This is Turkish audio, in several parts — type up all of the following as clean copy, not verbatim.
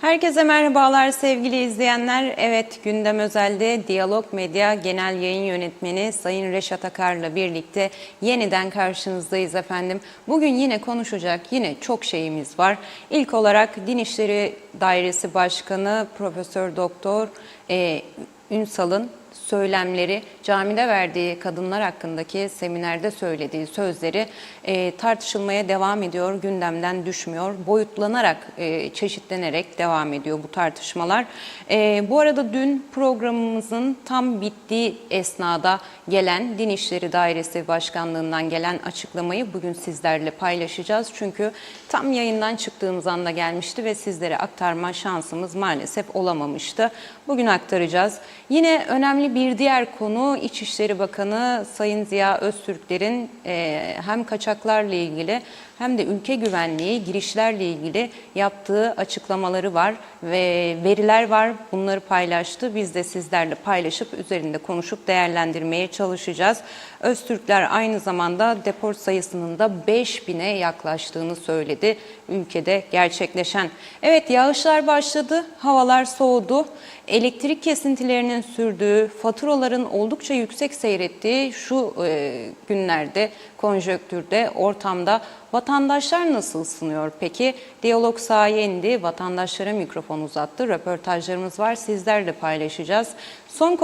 Herkese merhabalar sevgili izleyenler. Evet, Gündem Özel'de Diyalog Medya Genel Yayın Yönetmeni Sayın Reşat Akar'la birlikte yeniden karşınızdayız efendim. Bugün yine konuşacak çok şeyimiz var. İlk olarak Din İşleri Dairesi Başkanı Profesör Doktor Ünsal'ın söylemleri, camide verdiği kadınlar hakkındaki seminerde söylediği sözleri tartışılmaya devam ediyor, gündemden düşmüyor, boyutlanarak, çeşitlenerek devam ediyor bu tartışmalar. Bu arada dün programımızın tam bittiği esnada gelen Din İşleri Dairesi Başkanlığı'ndan gelen açıklamayı bugün sizlerle paylaşacağız. Çünkü tam yayından çıktığımız anda gelmişti ve sizlere aktarma şansımız maalesef olamamıştı. Bugün aktaracağız. Yine önemli bir diğer konu İçişleri Bakanı Sayın Ziya Öztürkler'in hem kaçaklarla ilgili hem de ülke güvenliği, girişlerle ilgili yaptığı açıklamaları var ve veriler var. Bunları paylaştı. Biz de sizlerle paylaşıp üzerinde konuşup değerlendirmeye çalışacağız. Öztürkler aynı zamanda deport sayısının da 5000'e yaklaştığını söyledi ülkede gerçekleşen. Evet, yağışlar başladı, havalar soğudu. Elektrik kesintilerinin sürdüğü, faturaların oldukça yüksek seyrettiği şu günlerde, konjonktürde, ortamda vatandaşlar nasıl ısınıyor peki? Diyalog sahaya indi, vatandaşlara mikrofon uzattı. Röportajlarımız var, sizlerle paylaşacağız. Son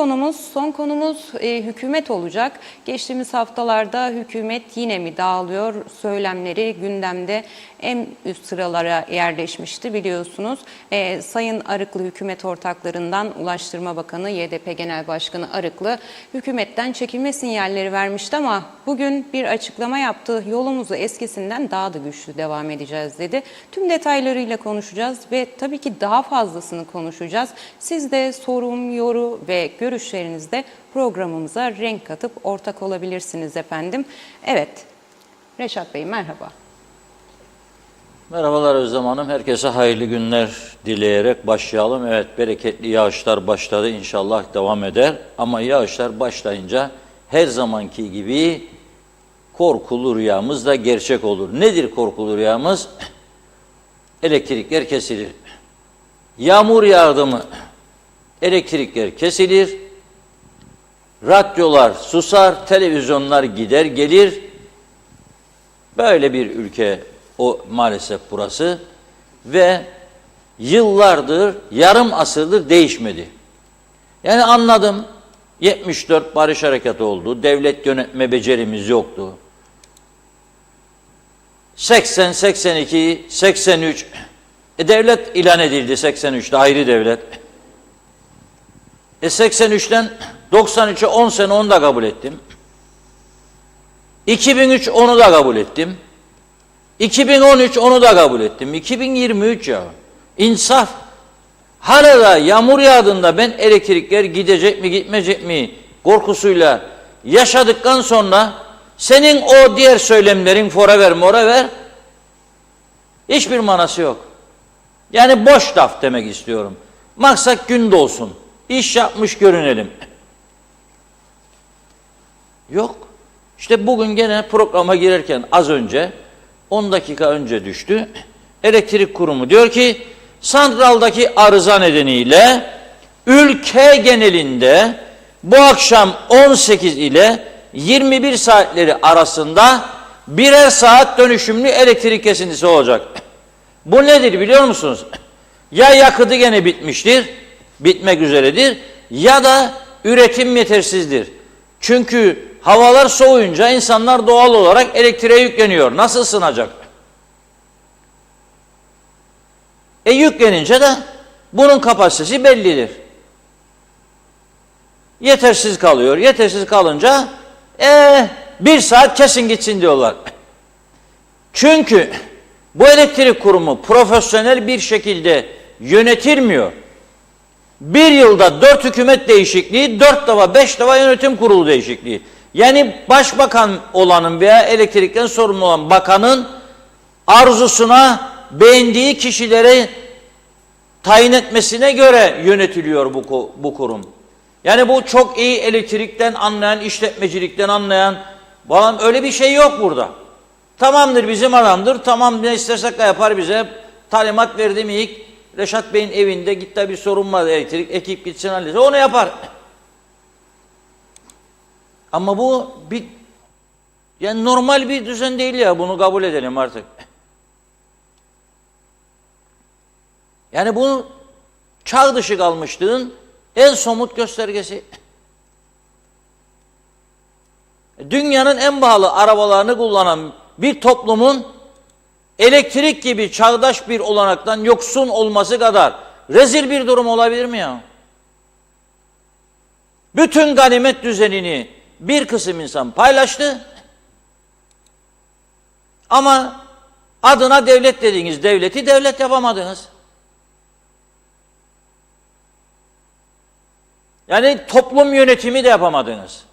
konumuz hükümet olacak. Geçtiğimiz haftalarda hükümet yine mi dağılıyor? Söylemleri gündemde en üst sıralara yerleşmişti biliyorsunuz. Sayın Arıklı hükümet ortaklarından Ulaştırma Bakanı, YDP Genel Başkanı Arıklı hükümetten çekilme sinyalleri vermişti ama bugün bir açıklama yaptı. Yolumuzu eskisinden daha da güçlü devam edeceğiz dedi. Tüm detaylarıyla konuşacağız ve tabii ki daha fazlasını konuşacağız. Siz de sorum, yoru ve görüşlerinizde programımıza renk katıp ortak olabilirsiniz efendim. Evet, Reşat Bey merhaba. Merhabalar Özlem Hanım. Herkese hayırlı günler dileyerek başlayalım. Evet, bereketli yağışlar başladı. İnşallah devam eder. Ama yağışlar başlayınca her zamanki gibi korkulu rüyamız da gerçek olur. Nedir korkulu rüyamız? Elektrikler kesilir. Yağmur yağdı mı elektrikler kesilir. Radyolar susar, televizyonlar gider gelir. Böyle bir ülke maalesef burası ve yıllardır, yarım asırdır değişmedi. Yani anladım, 74 barış harekatı oldu, devlet yönetme becerimiz yoktu. 80, 82, 83, devlet ilan edildi 83'te, ayrı devlet. 83'ten 93'e 10 sene onu da kabul ettim. 2003 onu da kabul ettim. 2013 onu da kabul ettim. 2023 ya. İnsaf. Hala da yağmur yağdığında ben elektrikler gidecek mi gitmeyecek mi korkusuyla yaşadıktan sonra senin o diğer söylemlerin forever hiçbir manası yok. Yani boş laf demek istiyorum. Maksat gün dolsun. İş yapmış görünelim. Yok. İşte bugün gene programa girerken az önce 10 dakika önce düştü. Elektrik Kurumu diyor ki santraldaki arıza nedeniyle ülke genelinde bu akşam 18 ile 21 saatleri arasında birer saat dönüşümlü elektrik kesintisi olacak. Bu nedir biliyor musunuz? Ya yakıtı gene bitmiştir, bitmek üzeredir ya da üretim yetersizdir. Çünkü havalar soğuyunca insanlar doğal olarak elektriğe yükleniyor. Nasıl ısınacak? Yüklenince de bunun kapasitesi bellidir. Yetersiz kalıyor. Yetersiz kalınca bir saat kesin gitsin diyorlar. Çünkü bu elektrik kurumu profesyonel bir şekilde yönetilmiyor. Bir yılda 4 hükümet değişikliği, 4 defa 5 defa yönetim kurulu değişikliği. Yani başbakan olanın veya elektrikten sorumlu olan bakanın arzusuna beğendiği kişileri tayin etmesine göre yönetiliyor bu kurum. Yani bu çok iyi elektrikten anlayan, işletmecilikten anlayan falan öyle bir şey yok burada. Tamamdır bizim adamdır, tamam ne istersek de yapar bize, talimat verdi mi ilk Reşat Bey'in evinde gitti bir sorun var, elektrik, ekip gitsin halletsin, onu yapar. Ama bu bir yani normal bir düzen değil ya, bunu kabul edelim artık. Yani bu çağ dışı kalmışlığın en somut göstergesi. Dünyanın en pahalı arabalarını kullanan bir toplumun elektrik gibi çağdaş bir olanaktan yoksun olması kadar rezil bir durum olabilir mi ya? Bütün ganimet düzenini bir kısım insan paylaştı. Ama adına devlet dediğiniz devleti devlet yapamadınız. Yani toplum yönetimi de yapamadınız.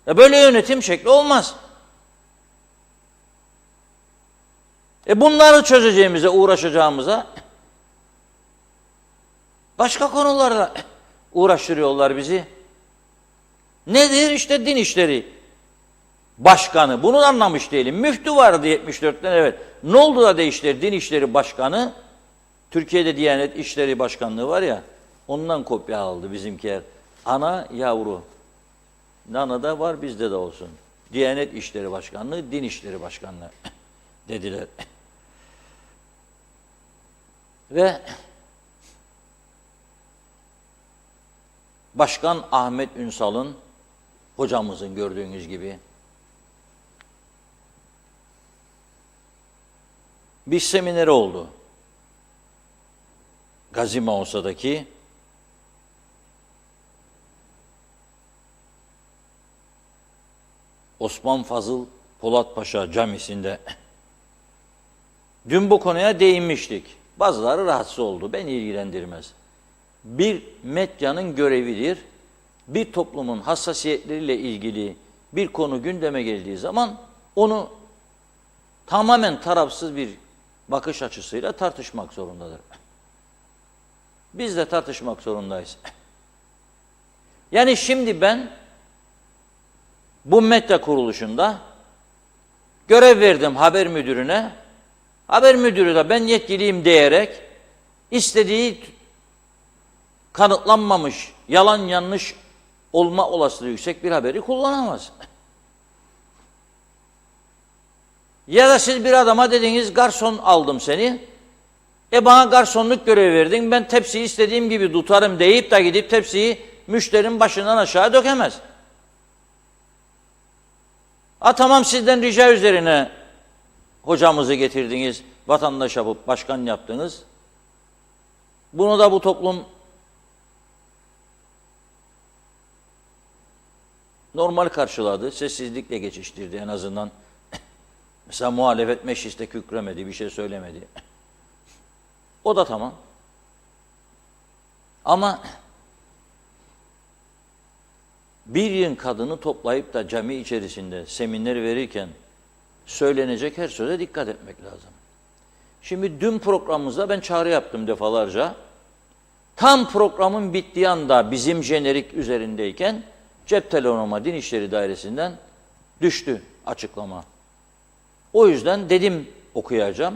Böyle yönetim şekli olmaz. Bunları çözeceğimize, uğraşacağımıza başka konularla uğraştırıyorlar bizi. Nedir? İşte din işleri başkanı. Bunu anlamış değilim. Müftü vardı 74'ten, evet. Ne oldu da değişti? Din işleri başkanı, Türkiye'de Diyanet İşleri Başkanlığı var ya, ondan kopya aldı bizimkiler. Ana yavru. Nana da var, bizde de olsun. Diyanet İşleri Başkanlığı, Din İşleri Başkanlığı dediler. Ve Başkan Ahmet Ünsal'ın, hocamızın gördüğünüz gibi bir semineri oldu. Gazi Maussa'daki Osman Fazıl Polatpaşa Camisi'nde. Dün bu konuya değinmiştik. Bazıları rahatsız oldu. Beni ilgilendirmez. Bir medyanın görevidir. Bir toplumun hassasiyetleriyle ilgili bir konu gündeme geldiği zaman onu tamamen tarafsız bir bakış açısıyla tartışmak zorundadır. Biz de tartışmak zorundayız. Yani şimdi ben bu medya kuruluşunda görev verdim haber müdürüne. Haber müdürü de ben yetkiliyim diyerek istediği kanıtlanmamış, yalan yanlış olma olasılığı yüksek bir haberi kullanamaz. Ya da siz bir adama dediniz garson aldım seni. Bana garsonluk görevi verdin. Ben tepsiyi istediğim gibi tutarım deyip de gidip tepsiyi müşterinin başından aşağı dökemez. Tamam, sizden rica üzerine hocamızı getirdiniz, vatandaş yapıp başkan yaptınız. Bunu da bu toplum normal karşıladı, sessizlikle geçiştirdi en azından. Mesela muhalefet mecliste kükremedi, bir şey söylemedi. O da tamam. Ama bir yığın kadını toplayıp da cami içerisinde seminer verirken söylenecek her söze dikkat etmek lazım. Şimdi dün programımızda ben çağrı yaptım defalarca. Tam programın bittiği anda bizim jenerik üzerindeyken cep telefonuma Din İşleri Dairesi'nden düştü açıklama. O yüzden dedim okuyacağım.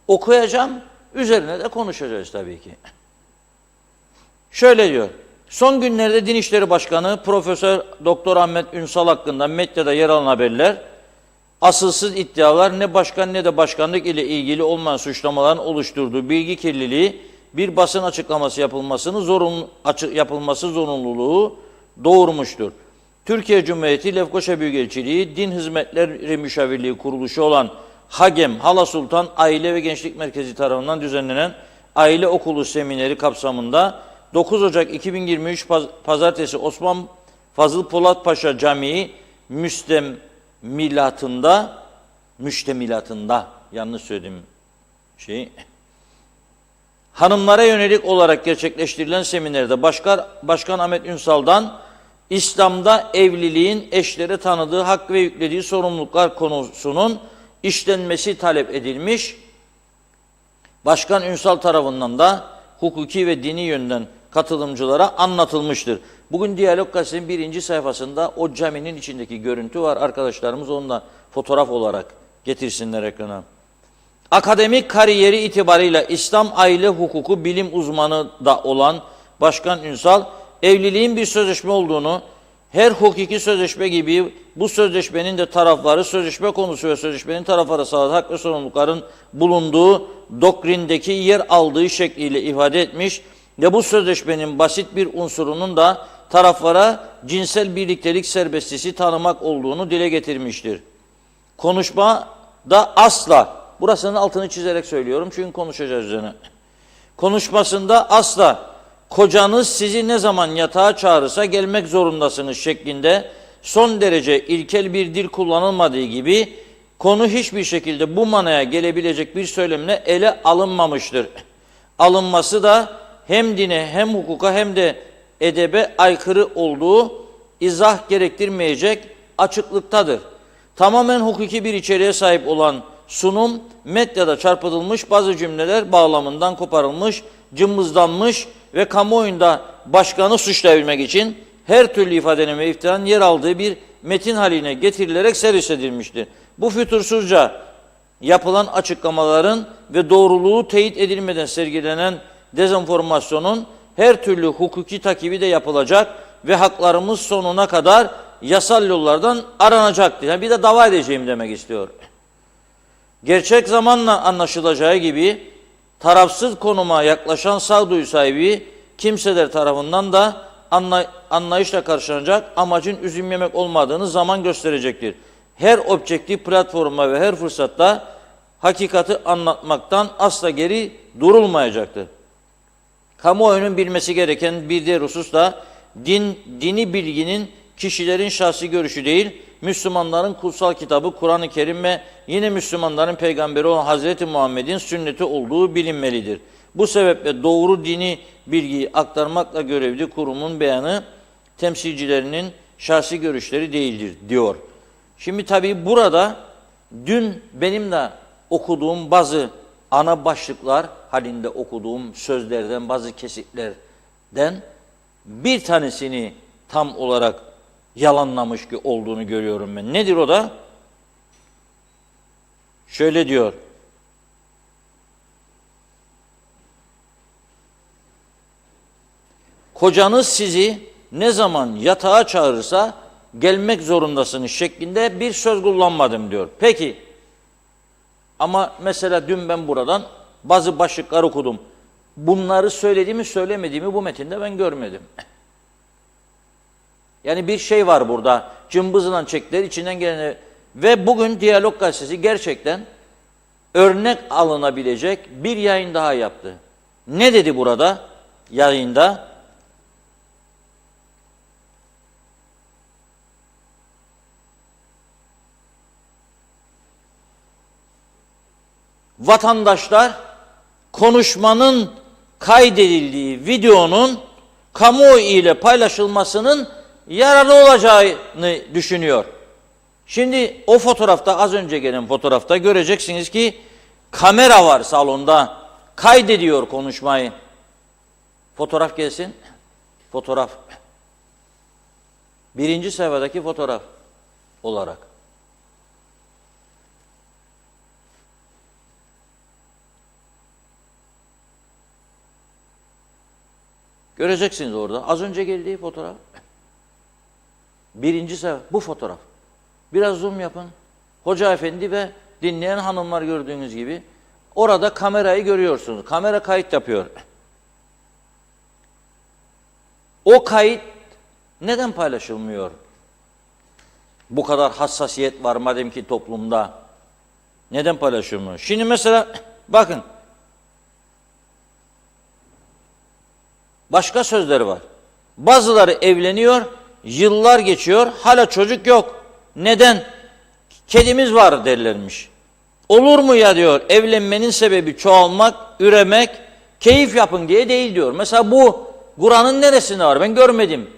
Okuyacağım, üzerine de konuşacağız tabii ki. Şöyle diyor. Son günlerde Din İşleri Başkanı Profesör Doktor Ahmet Ünsal hakkında medyada yer alan haberler, asılsız iddialar, ne başkan ne de başkanlık ile ilgili olmayan suçlamaların oluşturduğu bilgi kirliliği, bir basın açıklaması yapılması zorunluluğu doğurmuştur. Türkiye Cumhuriyeti Lefkoşa Büyükelçiliği Din Hizmetleri Müşavirliği kuruluşu olan HAGEM, Hala Sultan Aile ve Gençlik Merkezi tarafından düzenlenen aile okulu semineri kapsamında 9 Ocak 2023 Pazartesi Osman Fazıl Polatpaşa Camii müştemilatında yanlış söyledim hanımlara yönelik olarak gerçekleştirilen seminerde Başkan Ahmet Ünsal'dan İslam'da evliliğin eşlere tanıdığı hak ve yüklediği sorumluluklar konusunun işlenmesi talep edilmiş. Başkan Ünsal tarafından da hukuki ve dini yönden katılımcılara anlatılmıştır. Bugün Diyalog Gazetesi'nin 1. sayfasında o caminin içindeki görüntü var. Arkadaşlarımız onu da fotoğraf olarak getirsinler ekrana. akademik kariyeri itibarıyla İslam aile hukuku bilim uzmanı da olan Başkan Ünsal, evliliğin bir sözleşme olduğunu, her hukuki sözleşme gibi bu sözleşmenin de tarafları, sözleşme konusu ve sözleşmenin tarafları sağladığı hak ve sorumlulukların bulunduğu doktrindeki yer aldığı şekliyle ifade etmiş ve bu sözleşmenin basit bir unsurunun da taraflara cinsel birliktelik serbestisi tanımak olduğunu dile getirmiştir. Konuşmada asla, burasının altını çizerek söylüyorum çünkü konuşacağız üzerine. Konuşmasında asla kocanız sizi ne zaman yatağa çağırırsa gelmek zorundasınız şeklinde son derece ilkel bir dil kullanılmadığı gibi konu hiçbir şekilde bu manaya gelebilecek bir söylemle ele alınmamıştır. Alınması da hem dine hem hukuka hem de edebe aykırı olduğu izah gerektirmeyecek açıklıktadır. Tamamen hukuki bir içeriğe sahip olan sunum, medyada çarpıtılmış bazı cümleler bağlamından koparılmış, cımbızlanmış ve kamuoyunda başkanı suçlayabilmek için her türlü ifadenin ve iftiranın yer aldığı bir metin haline getirilerek servis edilmiştir. Bu fütursuzca yapılan açıklamaların ve doğruluğu teyit edilmeden sergilenen dezenformasyonun her türlü hukuki takibi de yapılacak ve haklarımız sonuna kadar yasal yollardan aranacaktır. Yani bir de dava edeceğim demek istiyor. Gerçek zamanla anlaşılacağı gibi tarafsız konuma yaklaşan sağduyu sahibi kimseler tarafından da anlayışla karşılanacak, amacın üzüm yemek olmadığını zaman gösterecektir. Her objektif platforma ve her fırsatta hakikati anlatmaktan asla geri durulmayacaktır. Kamuoyunun bilmesi gereken bir diğer husus da dini bilginin kişilerin şahsi görüşü değil, Müslümanların kutsal kitabı Kur'an-ı Kerim ve yine Müslümanların peygamberi olan Hazreti Muhammed'in sünneti olduğu bilinmelidir. Bu sebeple doğru dini bilgiyi aktarmakla görevli kurumun beyanı temsilcilerinin şahsi görüşleri değildir diyor. Şimdi tabii burada dün benim de okuduğum bazı ana başlıklar halinde okuduğum sözlerden, bazı kesitlerden bir tanesini tam olarak yalanlamış ki olduğunu görüyorum ben. Nedir o da? Şöyle diyor. Kocanız sizi ne zaman yatağa çağırırsa gelmek zorundasınız şeklinde bir söz kullanmadım diyor. Peki ama mesela dün ben buradan bazı başlıklar okudum. Bunları söylediğimi söylemediğimi bu metinde ben görmedim. Yani bir şey var burada. Cımbızla çektiler, içinden geleni. Ve bugün Diyalog Gazetesi gerçekten örnek alınabilecek bir yayın daha yaptı. Ne dedi burada yayında? Vatandaşlar konuşmanın kaydedildiği videonun kamuoyu ile paylaşılmasının yararlı olacağını düşünüyor. Şimdi o fotoğrafta, az önce gelen fotoğrafta göreceksiniz ki kamera var salonda, kaydediyor konuşmayı. Fotoğraf gelsin. Fotoğraf. Birinci sayfadaki fotoğraf olarak. Göreceksiniz orada. Az önce geldiği fotoğraf. Birinci sayfa. Bu fotoğraf. Biraz zoom yapın. Hoca efendi ve dinleyen hanımlar gördüğünüz gibi orada kamerayı görüyorsunuz. Kamera kayıt yapıyor. O kayıt neden paylaşılmıyor? Bu kadar hassasiyet var madem ki toplumda. Neden paylaşılmıyor? Şimdi mesela bakın. Başka sözleri var. Bazıları evleniyor, yıllar geçiyor, hala çocuk yok. Neden? Kedimiz var derlermiş. Olur mu ya diyor, evlenmenin sebebi çoğalmak, üremek, keyif yapın diye değil diyor. Mesela bu Kur'an'ın neresinde var? Ben görmedim,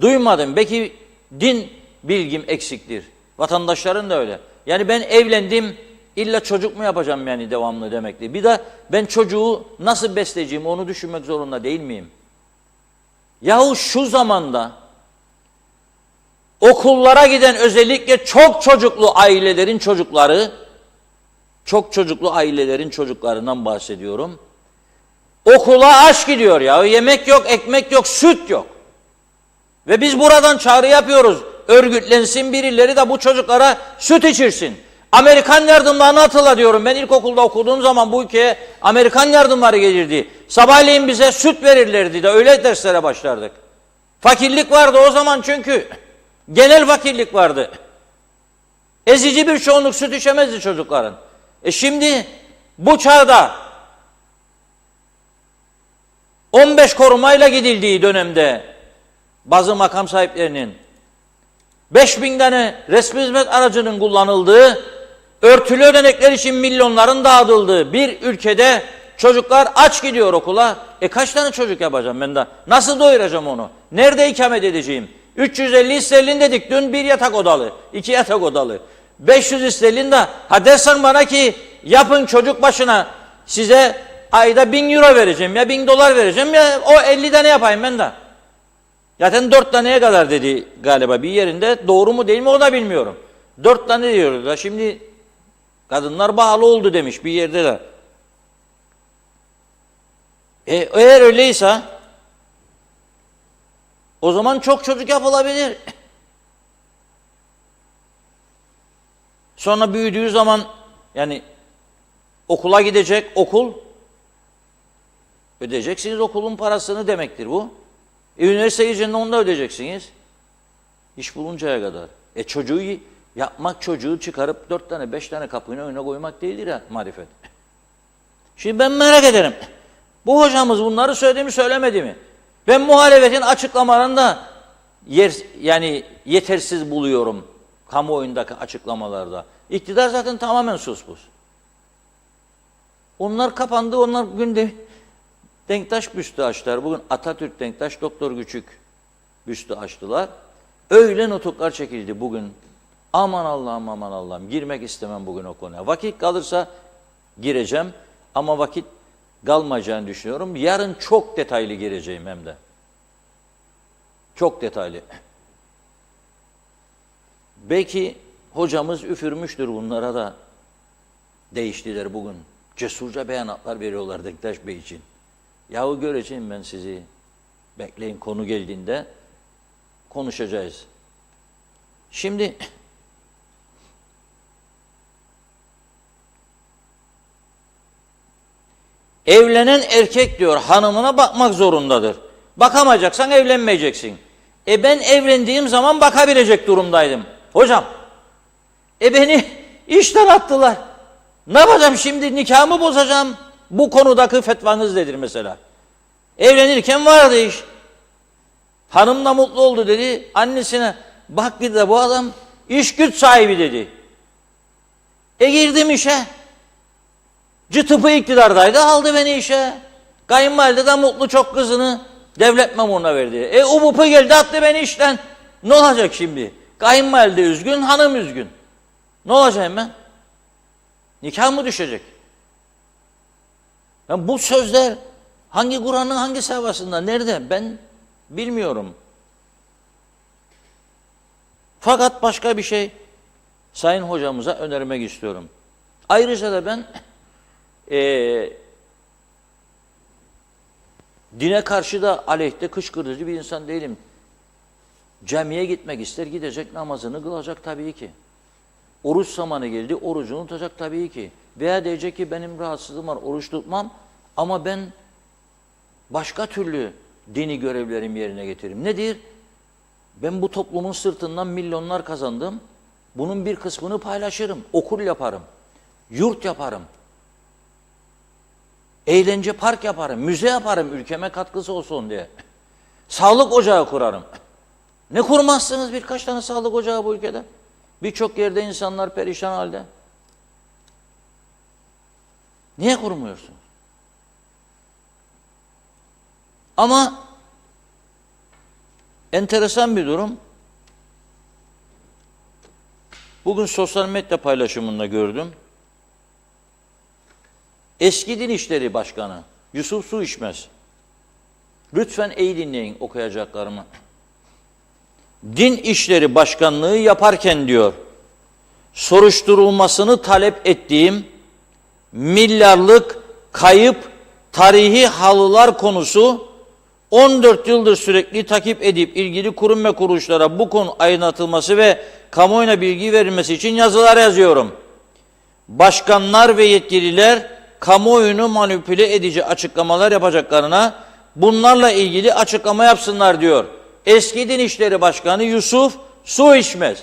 duymadım. Belki din bilgim eksiktir. Vatandaşların da öyle. Yani ben evlendim, illa çocuk mu yapacağım yani devamlı demektir. Bir de ben çocuğu nasıl besleyeceğim onu düşünmek zorunda değil miyim? Yahu şu zamanda okullara giden özellikle çok çocuklu ailelerin çocukları çok çocuklu ailelerin çocuklarından bahsediyorum. Okula aç gidiyor ya. Yemek yok, ekmek yok, süt yok. Ve biz buradan çağrı yapıyoruz. Örgütlensin birileri de bu çocuklara süt içirsin. Amerikan yardımlarını hatırla diyorum. Ben ilkokulda okuduğum zaman bu ülkeye Amerikan yardımları gelirdi. Sabahleyin bize süt verirlerdi de öyle derslere başlardık. Fakirlik vardı o zaman çünkü. Genel fakirlik vardı. Ezici bir çoğunluk süt içemezdi çocukların. Şimdi bu çağda 15 korumayla gidildiği dönemde bazı makam sahiplerinin 5.000 tane resmi hizmet aracının kullanıldığı, örtülü ödenekler için milyonların dağıtıldığı bir ülkede çocuklar aç gidiyor okula. Kaç tane çocuk yapacağım ben de? Nasıl doyuracağım onu? Nerede ikamet edeceğim? 350 sterlin dedik dün, bir yatak odalı, 2 yatak odalı. 500 sterlin de ha dersen bana ki yapın çocuk başına size ayda 1000 euro vereceğim ya 1000 dolar vereceğim ya o 50 tane yapayım ben de. Zaten 4 taneye kadar dedi galiba bir yerinde, doğru mu değil mi o da bilmiyorum. 4 tane diyoruz da şimdi kadınlar pahalı oldu demiş bir yerde de. Eğer öyleyse o zaman çok çocuk yapılabilir. Sonra büyüdüğü zaman yani okula gidecek, okul ödeyeceksiniz okulun parasını demektir bu. Üniversite girince onu da ödeyeceksiniz. İş buluncaya kadar. Çocuğu yapmak, çocuğu çıkarıp 4 tane 5 tane kapının önüne koymak değildir ya marifet. Şimdi ben merak ederim. Bu hocamız bunları söyledi mi söylemedi mi? Ben muhalefetin açıklamalarında yani yetersiz buluyorum kamuoyundaki açıklamalarda. İktidar zaten tamamen suspus. Onlar kapandı, onlar günde Denktaş büstü açtılar. Bugün Atatürk Denktaş Doktor Küçük büstü açtılar. Öyle nutuklar çekildi bugün. Aman Allah'ım aman Allah'ım girmek istemem bugün o konuya. Vakit kalırsa gireceğim ama vakit kalmayacağını düşünüyorum. Yarın çok detaylı gireceğim hem de. Çok detaylı. Belki hocamız üfürmüştür bunlara da değiştiler bugün. Cesurca beyanatlar veriyorlar Denktaş Bey için. Yahu göreceğim ben sizi. Bekleyin konu geldiğinde konuşacağız. Şimdi evlenen erkek diyor hanımına bakmak zorundadır. Bakamayacaksan evlenmeyeceksin. Ben evlendiğim zaman bakabilecek durumdaydım. Hocam, beni işten attılar. Ne yapacağım şimdi, nikahımı bozacağım. Bu konudaki fetvanız nedir mesela? Evlenirken vardı iş. Hanım da mutlu oldu dedi. Annesine bak bir de bu adam iş güç sahibi dedi. Girdim işe. Cıtıpı iktidardaydı, aldı beni işe. Kayınvalide de mutlu çok kızını devlet memuruna verdi. UBUP'u geldi attı beni işten. Ne olacak şimdi? Kayınvalide üzgün, hanım üzgün. Ne olacağım ben? Nikah mı düşecek? Yani bu sözler hangi Kur'an'ın hangi sayfasında, nerede? Ben bilmiyorum. Fakat başka bir şey Sayın Hocamıza önermek istiyorum. Ayrıca da ben dine karşı da aleyhte kışkırtıcı bir insan değilim. Camiye gitmek ister, gidecek, namazını kılacak tabii ki. Oruç zamanı geldi, orucunu tutacak tabii ki. Veya diyecek ki benim rahatsızlığım var, oruç tutmam ama ben başka türlü dini görevlerimi yerine getiririm. Nedir? Ben bu toplumun sırtından milyonlar kazandım. Bunun bir kısmını paylaşırım, okul yaparım, yurt yaparım. Eğlence park yaparım, müze yaparım ülkeme katkısı olsun diye. Sağlık ocağı kurarım. Ne kurmazsınız birkaç tane sağlık ocağı bu ülkede? Birçok yerde insanlar perişan halde. Niye kurmuyorsunuz? Ama enteresan bir durum. Bugün sosyal medya paylaşımında gördüm. Eski Din İşleri Başkanı Yusuf Su İçmez. Lütfen iyi dinleyin okuyacaklarımı. Din İşleri Başkanlığı yaparken diyor, soruşturulmasını talep ettiğim milyarlık kayıp tarihi halılar konusu 14 yıldır sürekli takip edip ilgili kurum ve kuruluşlara bu konu aydınlatılması ve kamuoyuna bilgi verilmesi için yazılar yazıyorum. Başkanlar ve yetkililer kamuoyunu manipüle edici açıklamalar yapacaklarına bunlarla ilgili açıklama yapsınlar diyor. Eski Din İşleri Başkanı Yusuf Su İçmez.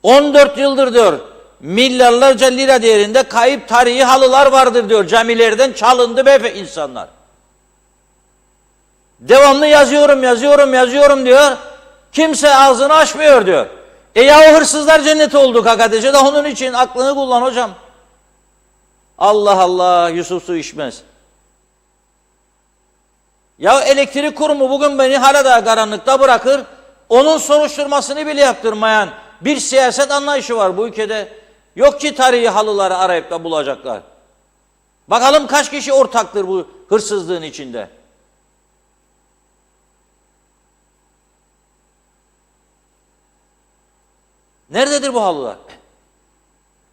14 yıldır diyor milyarlarca lira değerinde kayıp tarihi halılar vardır diyor. Camilerden çalındı be insanlar. Devamlı yazıyorum diyor. Kimse ağzını açmıyor diyor. Ya o hırsızlar cenneti olduk hakikaten de onun için aklını kullan hocam. Allah Allah, Yusuf Su İçmez. Ya elektrik kurumu bugün beni hala da karanlıkta bırakır. Onun soruşturmasını bile yaptırmayan bir siyaset anlayışı var bu ülkede. Yok ki tarihi halıları arayıp da bulacaklar. Bakalım kaç kişi ortaktır bu hırsızlığın içinde. Nerededir bu halılar?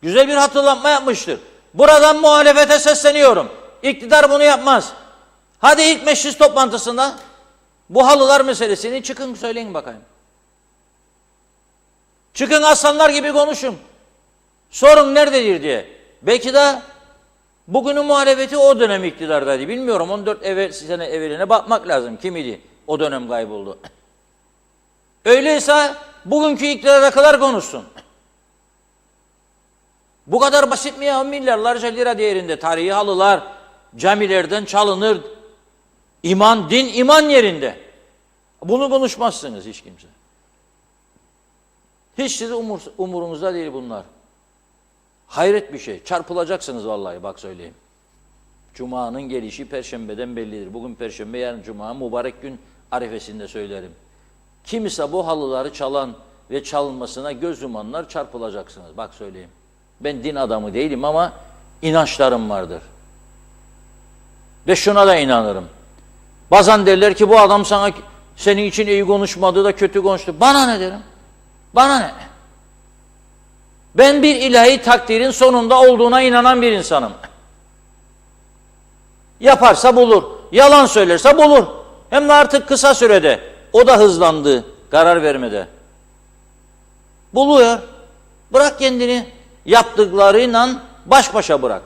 Güzel bir hatırlatma yapmıştır. Buradan muhalefete sesleniyorum. İktidar bunu yapmaz. Hadi ilk meclis toplantısında bu halılar meselesini çıkın söyleyin bakayım. Çıkın aslanlar gibi konuşun. Sorun nerededir diye. Belki de bugünün muhalefeti o dönem iktidardaydı. Bilmiyorum 14 sene evveline bakmak lazım. Kim idi o dönem kayboldu. Öyleyse bugünkü iktidara kadar konuşsun. Bu kadar basit mi ya? Milyarlarca lira değerinde tarihi halılar camilerden çalınır. İman, din, iman yerinde. Bunu konuşmazsınız hiç kimse. Hiç siz umurunuzda değil bunlar. Hayret bir şey. Çarpılacaksınız vallahi bak söyleyeyim. Cuma'nın gelişi Perşembe'den bellidir. Bugün Perşembe, yarın Cuma, mübarek gün arifesinde söylerim. Kimse bu halıları çalan ve çalınmasına göz yumanlar çarpılacaksınız. Bak söyleyeyim. Ben din adamı değilim ama inançlarım vardır. Ve şuna da inanırım. Bazen derler ki bu adam sana senin için iyi konuşmadı da kötü konuştu. Bana ne derim? Bana ne? Ben bir ilahi takdirin sonunda olduğuna inanan bir insanım. Yaparsa bulur. Yalan söylerse bulur. Hem de artık kısa sürede. O da hızlandı karar vermede. Buluyor. Bırak kendini yaptıklarıyla baş başa bırak.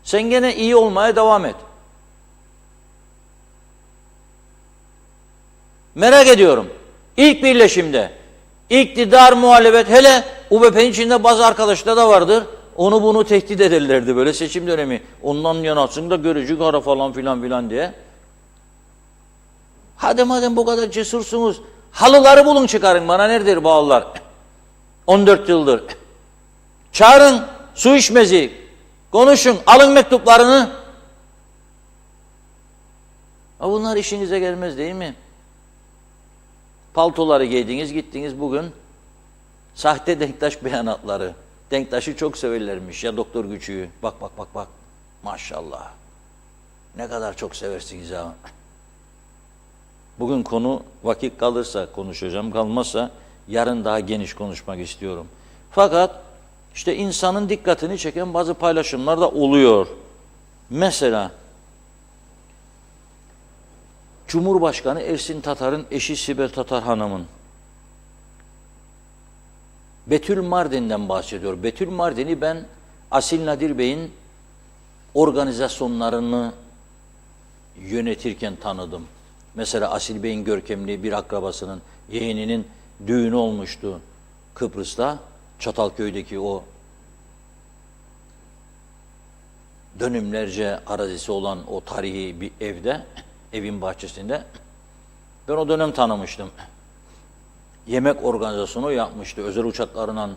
Sen gene iyi olmaya devam et. Merak ediyorum. İlk birleşimde iktidar, muhalefet, hele UBP'nin içinde bazı arkadaşlar da vardır. Onu bunu tehdit ederlerdi böyle seçim dönemi. Ondan yanasın da görücü kara falan filan diye. Hadi madem bu kadar cesursunuz, halıları bulun çıkarın bana nerededir bu halılar? 14 yıldır. Çağırın Su İçmez'i, konuşun, alın mektuplarını. Bunlar işinize gelmez değil mi? Paltoları giydiniz, gittiniz bugün sahte Denktaş beyanatları. Denktaş'ı çok severlermiş ya Doktor Güçü'yü. Bak. Maşallah. Ne kadar çok seversiniz ha. Bugün konu vakit kalırsa konuşacağım, kalmazsa yarın daha geniş konuşmak istiyorum. Fakat işte insanın dikkatini çeken bazı paylaşımlar da oluyor. Mesela Cumhurbaşkanı Ersin Tatar'ın eşi Sibel Tatar Hanım'ın Betül Mardin'den bahsediyor. Betül Mardin'i ben Asil Nadir Bey'in organizasyonlarını yönetirken tanıdım. Mesela Asil Bey'in görkemli bir akrabasının yeğeninin düğünü olmuştu Kıbrıs'ta. Çatalköy'deki o dönümlerce arazisi olan o tarihi bir evde, evin bahçesinde. Ben o dönem tanımıştım. Yemek organizasyonu yapmıştı. Özel uçaklarla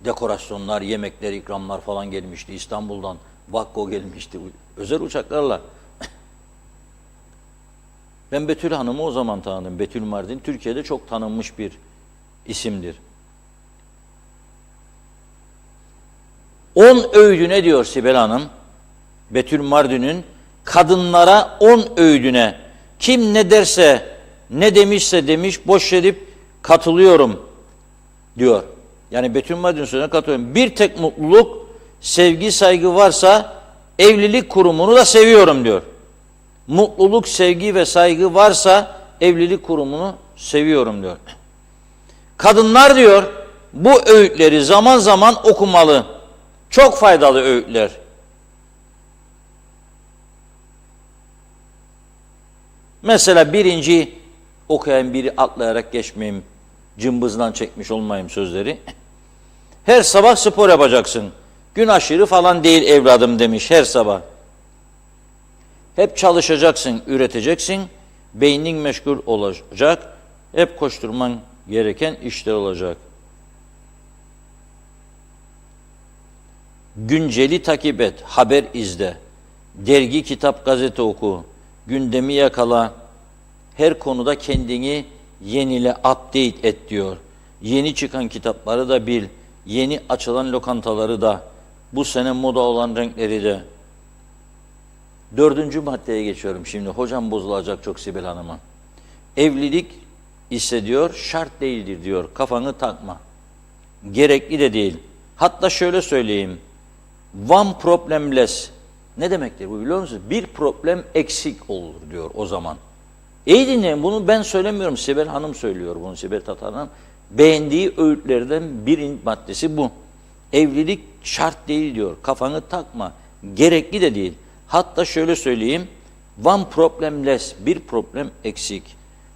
dekorasyonlar, yemekler, ikramlar falan gelmişti. İstanbul'dan Vakko gelmişti. Özel uçaklarla. Ben Betül Hanım'ı o zaman tanıdım. Betül Mardin Türkiye'de çok tanınmış bir isimdir. 10 öğüdüne diyor Sibel Hanım, Betül Mardin'in kadınlara 10 öğüdüne kim ne derse, ne demişse demiş, boş edip katılıyorum diyor. Yani Betül Mardin sözüne katılıyorum. Bir tek mutluluk, sevgi, saygı varsa evlilik kurumunu da seviyorum diyor. Mutluluk, sevgi ve saygı varsa evlilik kurumunu seviyorum diyor. Kadınlar diyor bu öğütleri zaman zaman okumalı. Çok faydalı öğütler. Mesela birinci okuyan biri atlayarak geçmeyeyim, cımbızdan çekmiş olmayayım sözleri. Her sabah spor yapacaksın. Gün aşırı falan değil evladım demiş her sabah. Hep çalışacaksın, üreteceksin. Beynin meşgul olacak. Hep koşturman gereken işler olacak. Günceli takip et, haber izle. Dergi, kitap, gazete oku. Gündemi yakala. Her konuda kendini yenile, update et diyor. Yeni çıkan kitapları da bil. Yeni açılan lokantaları da. Bu sene moda olan renkleri de. 4. maddeye geçiyorum şimdi. Hocam bozulacak çok Sibel Hanım'a. Evlilik ise diyor şart değildir diyor. Kafanı takma. Gerekli de değil. Hatta şöyle söyleyeyim. One problem less. Ne demektir bu biliyor musunuz? Bir problem eksik olur diyor o zaman. İyi dinleyin, bunu ben söylemiyorum. Sibel Hanım söylüyor bunu, Sibel Tatar'ın. Beğendiği öğütlerden bir maddesi bu. Evlilik şart değil diyor. Kafanı takma. Gerekli de değil. Hatta şöyle söyleyeyim. One problem less. Bir problem eksik.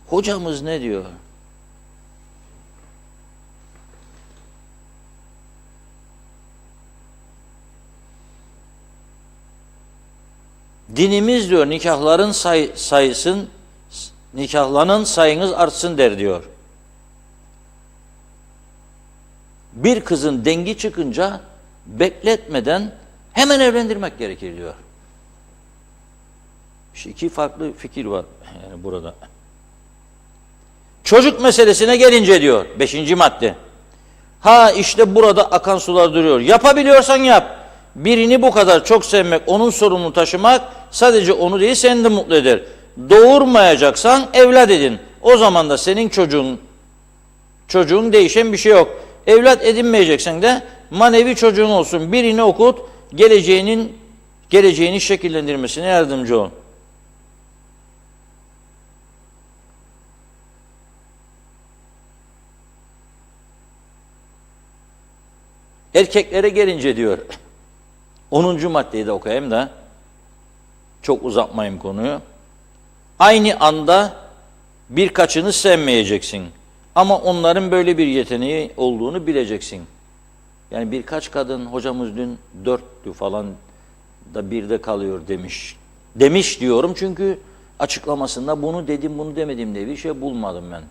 Hocamız ne diyor? Dinimiz diyor nikahların nikahlanın sayınız artsın der diyor. Bir kızın dengi çıkınca bekletmeden hemen evlendirmek gerekir diyor. İşte iki farklı fikir var yani burada. Çocuk meselesine gelince diyor 5. madde. Ha işte burada akan sular duruyor. Yapabiliyorsan yap. Birini bu kadar çok sevmek, onun sorumluluğunu taşımak sadece onu değil seni de mutlu eder. Doğurmayacaksan evlat edin. O zaman da senin çocuğun değişen bir şey yok. Evlat edinmeyeceksen de manevi çocuğun olsun. Birini okut, geleceğini şekillendirmesine yardımcı ol. Erkeklere gelince diyor, 10. maddeyi de okuyayım da, çok uzatmayayım konuyu. Aynı anda birkaçını sevmeyeceksin. Ama onların böyle bir yeteneği olduğunu bileceksin. Yani birkaç kadın, hocamız dün 4'tü falan da 1'de kalıyor demiş. Demiş diyorum çünkü açıklamasında bunu dedim bunu demedim diye bir şey bulmadım ben.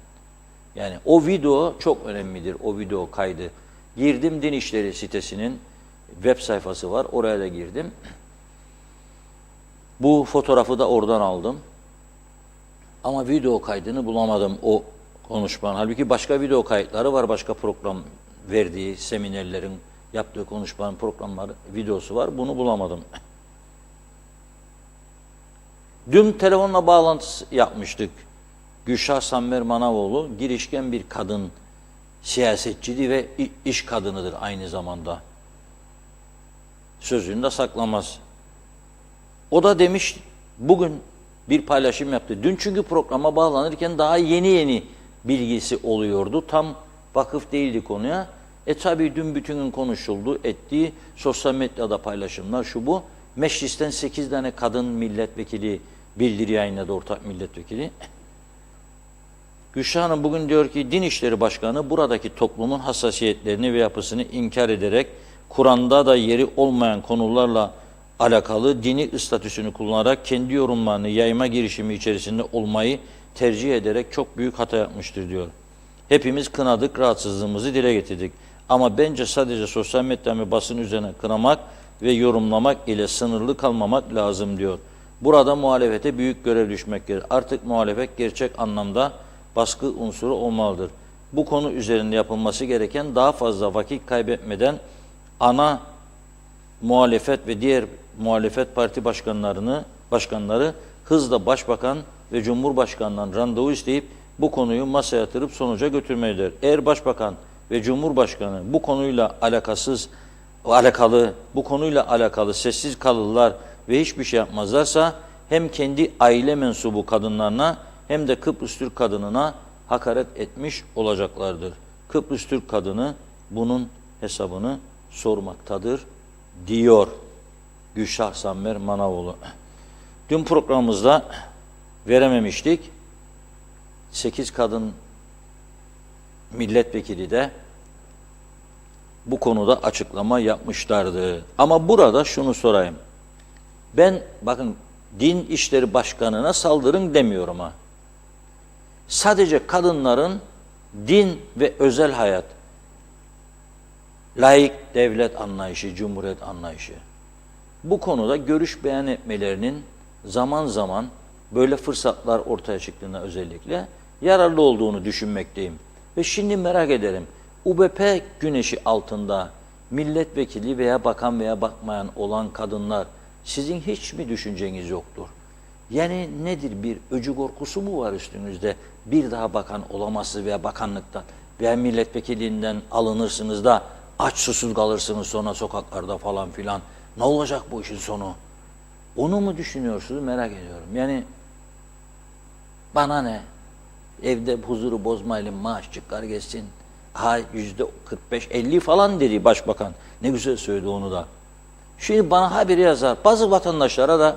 Yani o video çok önemlidir, o video kaydı. Girdim Din İşleri sitesinin web sayfası var, oraya da girdim. Bu fotoğrafı da oradan aldım. Ama video kaydını bulamadım o konuşmanın. Halbuki başka video kayıtları var, başka program verdiği seminerlerin yaptığı konuşmanın programları, videosu var. Bunu bulamadım. Dün telefonla bağlantısı yapmıştık. Gülşah Samver Manavoğlu, girişken bir kadın siyasetçiydi ve iş kadınıdır aynı zamanda. Sözünü de saklamaz. O da demiş, bugün bir paylaşım yaptı. Dün çünkü programa bağlanırken daha yeni bilgisi oluyordu. Tam vakıf değildi konuya. Tabii dün bütün gün konuşuldu, ettiği sosyal medyada paylaşımlar şu bu. Meclisten 8 tane kadın milletvekili bildiri yayınladı, ortak milletvekili. Gülşah Hanım bugün diyor ki Din İşleri Başkanı buradaki toplumun hassasiyetlerini ve yapısını inkar ederek Kur'an'da da yeri olmayan konularla alakalı dini statüsünü kullanarak kendi yorumlarını yayma girişimi içerisinde olmayı tercih ederek çok büyük hata yapmıştır diyor. Hepimiz kınadık, rahatsızlığımızı dile getirdik. Ama bence sadece sosyal medya ve basın üzerine kınamak ve yorumlamak ile sınırlı kalmamak lazım diyor. Burada muhalefete büyük görev düşmektedir. Artık muhalefet gerçek anlamda baskı unsuru olmalıdır. Bu konu üzerinde yapılması gereken daha fazla vakit kaybetmeden ana muhalefet ve diğer muhalefet parti başkanları hızla başbakan ve cumhurbaşkanından randevu isteyip bu konuyu masaya yatırıp sonuca götürmelidir. Eğer başbakan ve Cumhurbaşkanı bu konuyla alakalı sessiz kalırlar ve hiçbir şey yapmazlarsa hem kendi aile mensubu kadınlarına hem de Kıbrıs Türk kadınına hakaret etmiş olacaklardır. Kıbrıs Türk kadını bunun hesabını sormaktadır diyor Gülşah Sammer Manavoğlu. Dün programımızda verememiştik. 8 kadın milletvekili de bu konuda açıklama yapmışlardı. Ama burada şunu sorayım. Ben bakın Din İşleri Başkanı'na saldırın demiyorum ha. Sadece kadınların din ve özel hayat, laik devlet anlayışı, cumhuriyet anlayışı. Bu konuda görüş beyan etmelerinin zaman zaman böyle fırsatlar ortaya çıktığında özellikle yararlı olduğunu düşünmekteyim. Ve şimdi merak ederim, UBP güneşi altında milletvekili veya bakan veya bakmayan olan kadınlar sizin hiç mi düşünceniz yoktur? Yani nedir, bir öcü korkusu mu var üstünüzde? Bir daha bakan olamazsınız veya bakanlıktan veya milletvekilinden alınırsınız da aç susuz kalırsınız sonra sokaklarda falan filan. Ne olacak bu işin sonu? Onu mu düşünüyorsunuz, merak ediyorum. Yani bana ne? Evde huzuru bozmayalım, maaş çıkar geçsin. Ha %45-50 falan dedi başbakan. Ne güzel söyledi onu da. Şimdi bana haberi yazar. Bazı vatandaşlara da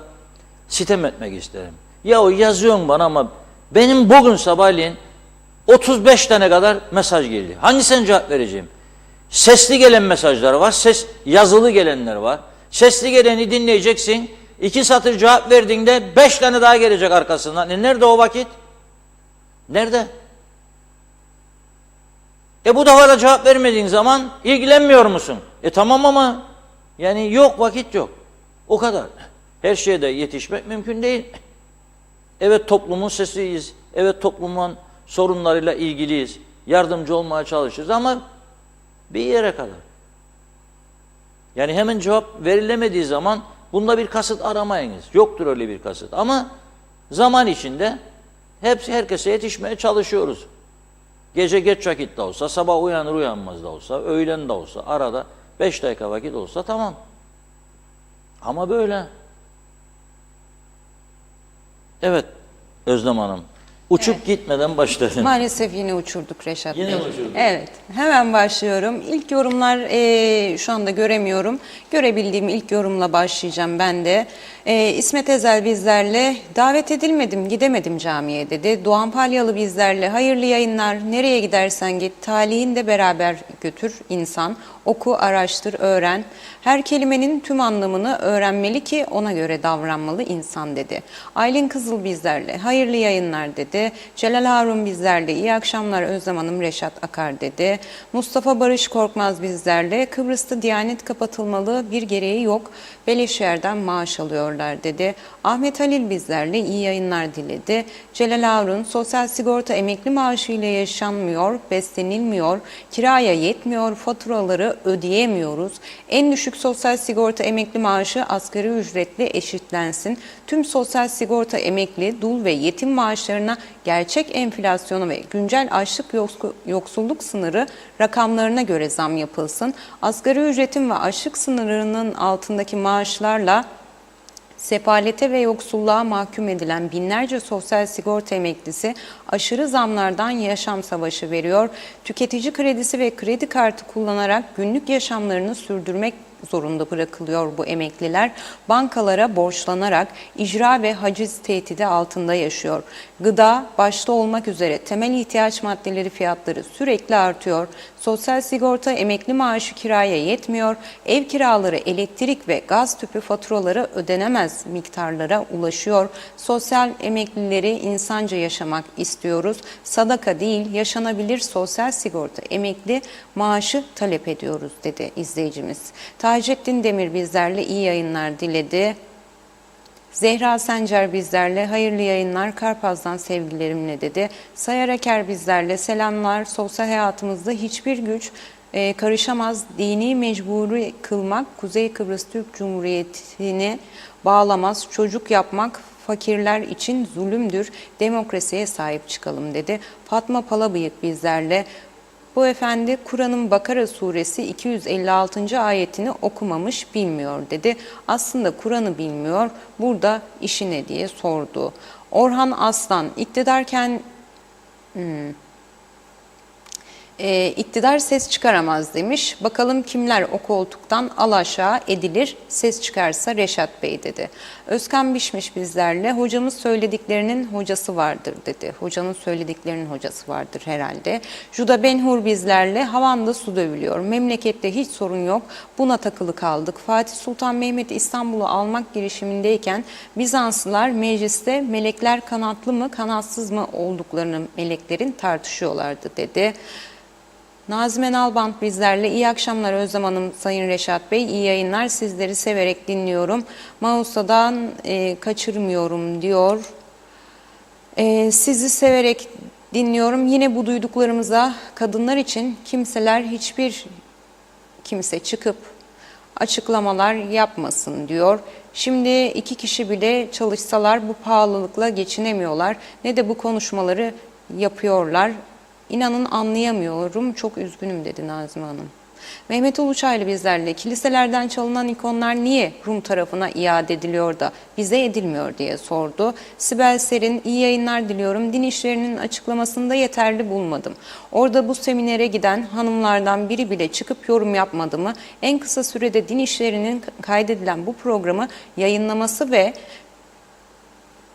sitem etmek isterim. Ya o yazıyorsun bana ama benim bugün sabahleyin 35 tane kadar mesaj geldi. Hangisine cevap vereceğim? Sesli gelen mesajlar var, yazılı gelenler var. Sesli geleni dinleyeceksin. 2 satır cevap verdiğinde 5 tane daha gelecek arkasından. Nerede o vakit? Nerede? Bu defa da cevap vermediğin zaman ilgilenmiyor musun? Tamam ama yani yok, vakit yok. O kadar. Her şeye de yetişmek mümkün değil. Evet, toplumun sesiyiz. Evet, toplumun sorunlarıyla ilgiliyiz. Yardımcı olmaya çalışırız ama bir yere kadar. Yani hemen cevap verilemediği zaman bunda bir kasıt aramayınız. Yoktur öyle bir kasıt. Ama zaman içinde herkese yetişmeye çalışıyoruz. Gece geç vakit de olsa, sabah uyanır uyanmaz da olsa, öğlen de olsa, arada 5 dakika vakit olsa tamam. Ama böyle. Evet Özlem Hanım. Uçup gitmeden başladın. Maalesef yine uçurduk Reşat Bey. Yine mi uçurduk? Evet. Hemen başlıyorum. İlk yorumlar şu anda göremiyorum. Görebildiğim ilk yorumla başlayacağım ben de. İsmet Ezel bizlerle davet edilmedim, gidemedim camiye dedi. Doğan Palyalı bizlerle hayırlı yayınlar, nereye gidersen git, talihin de beraber götür insan. Oku, araştır, öğren. Her kelimenin tüm anlamını öğrenmeli ki ona göre davranmalı insan dedi. Aylin Kızıl bizlerle hayırlı yayınlar dedi. Celal Harun bizlerle iyi akşamlar Özlem Hanım, Reşat Akar dedi. Mustafa Barış Korkmaz bizlerle Kıbrıs'ta Diyanet kapatılmalı, bir gereği yok. Beleş yerden maaş alıyorlar dedi. Ahmet Halil bizlerle iyi yayınlar diledi. Celal Harun sosyal sigorta emekli maaşı ile yaşanmıyor, beslenilmiyor, kiraya yetmiyor, faturaları ödeyemiyoruz. En düşük sosyal sigorta emekli maaşı asgari ücretle eşitlensin. Tüm sosyal sigorta emekli, dul ve yetim maaşlarına gerçek enflasyonu ve güncel açlık yoksulluk sınırı rakamlarına göre zam yapılsın. Asgari ücretin ve açlık sınırının altındaki maaşlarla sefalete ve yoksulluğa mahkum edilen binlerce sosyal sigorta emeklisi aşırı zamlardan yaşam savaşı veriyor. Tüketici kredisi ve kredi kartı kullanarak günlük yaşamlarını sürdürmek zorunda bırakılıyor bu emekliler. Bankalara borçlanarak icra ve haciz tehdidi altında yaşıyor. Gıda başta olmak üzere temel ihtiyaç maddeleri fiyatları sürekli artıyor. Sosyal sigorta emekli maaşı kiraya yetmiyor. Ev kiraları, elektrik ve gaz tüpü faturaları ödenemez miktarlara ulaşıyor. Sosyal emeklileri insanca yaşamak istiyoruz. Sadaka değil, yaşanabilir sosyal sigorta emekli maaşı talep ediyoruz dedi izleyicimiz. Taceddin Demir bizlerle iyi yayınlar diledi. Zehra Sencer bizlerle hayırlı yayınlar, Karpaz'dan sevgilerimle dedi. Sayar Aker bizlerle selamlar, sosyal hayatımızda hiçbir güç karışamaz, dini mecburi kılmak Kuzey Kıbrıs Türk Cumhuriyeti'ni bağlamaz, çocuk yapmak fakirler için zulümdür, demokrasiye sahip çıkalım dedi. Fatma Palabıyık bizlerle Bu efendi Kur'an'ın Bakara suresi 256. ayetini okumamış, bilmiyor dedi. Aslında Kur'an'ı bilmiyor, burada işi ne diye sordu. Orhan Aslan, iktidar ses çıkaramaz demiş. Bakalım kimler o koltuktan alaşağı edilir, ses çıkarsa Reşat Bey dedi. Özkan Bişmiş bizlerle, hocamız söylediklerinin hocası vardır dedi. Hocanın söylediklerinin hocası vardır herhalde. Juda Benhur bizlerle, havanda su dövülüyor. Memlekette hiç sorun yok. Buna takılı kaldık. Fatih Sultan Mehmet İstanbul'u almak girişimindeyken Bizanslılar mecliste melekler kanatlı mı kanatsız mı olduklarını meleklerin tartışıyorlardı dedi. Nazime Nalbant bizlerle, iyi akşamlar Özlem Hanım, Sayın Reşat Bey, iyi yayınlar, sizleri severek dinliyorum. Mausa'dan kaçırmıyorum diyor. Sizi severek dinliyorum. Yine bu duyduklarımıza kadınlar için hiçbir kimse çıkıp açıklamalar yapmasın diyor. Şimdi 2 kişi bile çalışsalar bu pahalılıkla geçinemiyorlar. Ne de bu konuşmaları yapıyorlar. İnanın anlayamıyorum, çok üzgünüm dedi Nazım Hanım. Mehmet Uluçaylı bizlerle, kiliselerden çalınan ikonlar niye Rum tarafına iade ediliyor da bize edilmiyor diye sordu. Sibel Serin, iyi yayınlar diliyorum. Din işlerinin açıklamasında yeterli bulmadım. Orada bu seminere giden hanımlardan biri bile çıkıp yorum yapmadı mı? En kısa sürede din işlerinin kaydedilen bu programı yayınlaması ve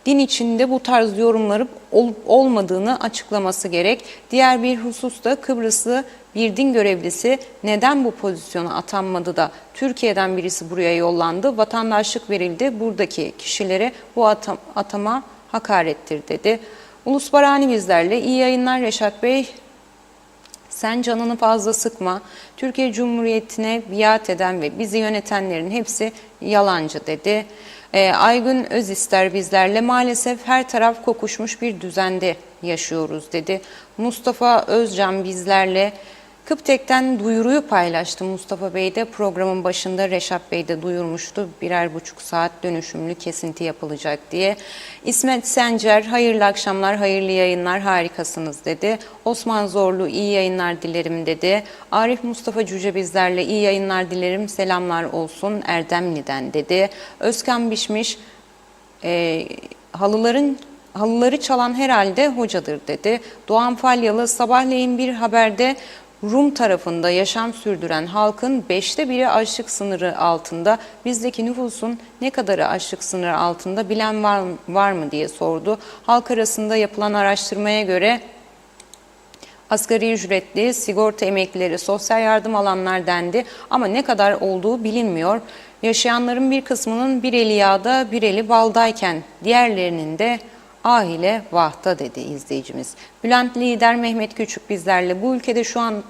din içinde bu tarz yorumları olup olmadığını açıklaması gerek. Diğer bir husus da Kıbrıslı bir din görevlisi neden bu pozisyona atanmadı da Türkiye'den birisi buraya yollandı, vatandaşlık verildi, buradaki kişilere bu atama hakarettir dedi. Ulus Barani bizlerle, iyi yayınlar Reşat Bey. Sen canını fazla sıkma. Türkiye Cumhuriyeti'ne biat eden ve bizi yönetenlerin hepsi yalancı dedi. Aygün Özister bizlerle, maalesef her taraf kokuşmuş bir düzende yaşıyoruz dedi. Mustafa Özcan bizlerle, Kıptek'ten duyuruyu paylaştı Mustafa Bey de, programın başında Reşat Bey de duyurmuştu. 1,5 saat dönüşümlü kesinti yapılacak diye. İsmet Sencer, hayırlı akşamlar, hayırlı yayınlar, harikasınız dedi. Osman Zorlu, iyi yayınlar dilerim dedi. Arif Mustafa Cüce bizlerle, iyi yayınlar dilerim, selamlar olsun Erdemli'den dedi. Özkan Bişmiş, halıları çalan herhalde hocadır dedi. Doğan Falyalı, sabahleyin bir haberde Rum tarafında yaşam sürdüren halkın 1/5'i açlık sınırı altında. Bizdeki nüfusun ne kadarı açlık sınırı altında bilen var mı diye sordu. Halk arasında yapılan araştırmaya göre asgari ücretli, sigorta emeklileri, sosyal yardım alanlar dendi ama ne kadar olduğu bilinmiyor. Yaşayanların bir kısmının bir eli yağda, bir eli baldayken diğerlerinin de ah ile vahta dedi izleyicimiz. Bülent Lider Mehmet Küçük bizlerle, bu ülkede şu an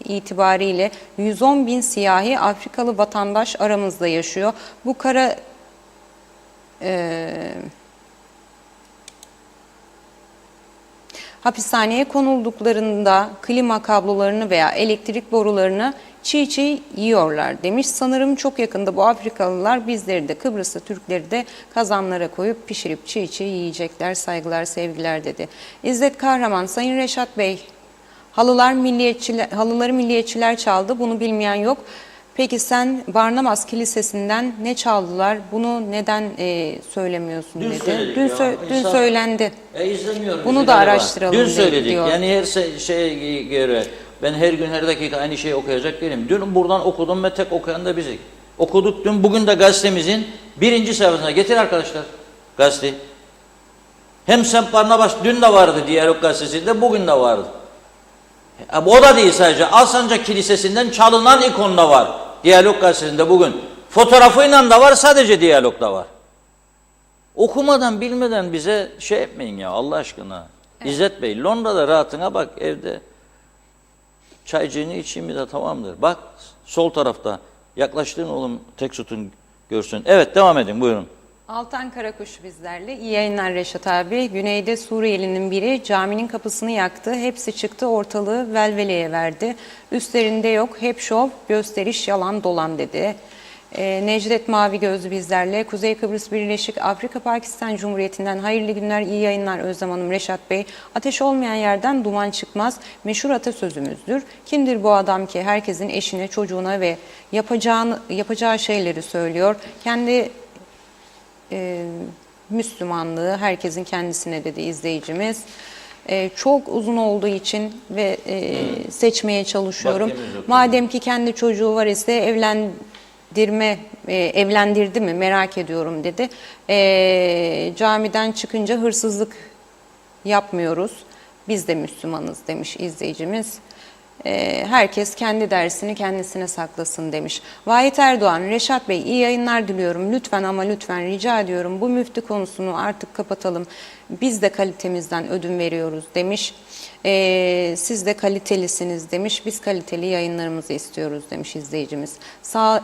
itibariyle 110 bin siyahi Afrikalı vatandaş aramızda yaşıyor. Bu hapishaneye konulduklarında klima kablolarını veya elektrik borularını çiğ çiğ yiyorlar demiş. Sanırım çok yakında bu Afrikalılar bizleri de, Kıbrıslı Türkleri de kazanlara koyup pişirip çiğ çiğ yiyecekler. Saygılar, sevgiler dedi. İzzet Kahraman, Sayın Reşat Bey, halıları milliyetçiler çaldı, bunu bilmeyen yok. Peki sen Barnabas Kilisesi'nden ne çaldılar? Bunu neden söylemiyorsun dedi. Dün söylendi. İzlemiyorum. Bunu da araştıralım dün söyledik. diyor. Yani her şeye göre ben her gün her dakika aynı şeyi okuyacak değilim. Dün buradan okudum ve tek okuyan da bizik. Okuduk dün. Bugün de gazetemizin 1. sayfasına getir arkadaşlar gazete. Hem St. Barnabas dün de vardı Diyalog gazetesinde, bugün de vardı. O da değil sadece. Alsancak Kilisesi'nden çalınan ikon da var. Diyalog gazetesinde bugün. Fotoğrafıyla da var, sadece Diyalog'da var. Okumadan bilmeden bize şey etmeyin ya Allah aşkına. Evet. İzzet Bey, Londra'da rahatına bak, evde çaycığını içeyim de tamamdır. Bak sol tarafta yaklaştığın oğlum tek sütun görsün. Evet, devam edin, buyurun. Altan Karakuş bizlerle. İyi yayınlar Reşat abi. Güneyde Suriyelinin biri caminin kapısını yaktı. Hepsi çıktı, ortalığı velveleye verdi. Üstlerinde yok, hep şov, gösteriş, yalan dolan dedi. Necdet Mavi Gözlü bizlerle. Kuzey Kıbrıs Birleşik Afrika Pakistan Cumhuriyeti'nden hayırlı günler, iyi yayınlar Özlem Hanım, Reşat Bey. Ateş olmayan yerden duman çıkmaz. Meşhur atasözümüzdür. Kimdir bu adam ki herkesin eşine, çocuğuna ve yapacağı şeyleri söylüyor. Kendi Müslümanlığı herkesin kendisine dedi izleyicimiz. Çok uzun olduğu için ve seçmeye çalışıyorum. Madem ki kendi çocuğu var ise evlendirdi mi merak ediyorum dedi. Camiden çıkınca hırsızlık yapmıyoruz. Biz de Müslümanız demiş izleyicimiz. Herkes kendi dersini kendisine saklasın demiş. Vahit Erdoğan, Reşat Bey iyi yayınlar diliyorum. Lütfen ama lütfen rica ediyorum bu müftü konusunu artık kapatalım. Biz de kalitemizden ödün veriyoruz demiş. Siz de kalitelisiniz demiş. Biz kaliteli yayınlarımızı istiyoruz demiş izleyicimiz.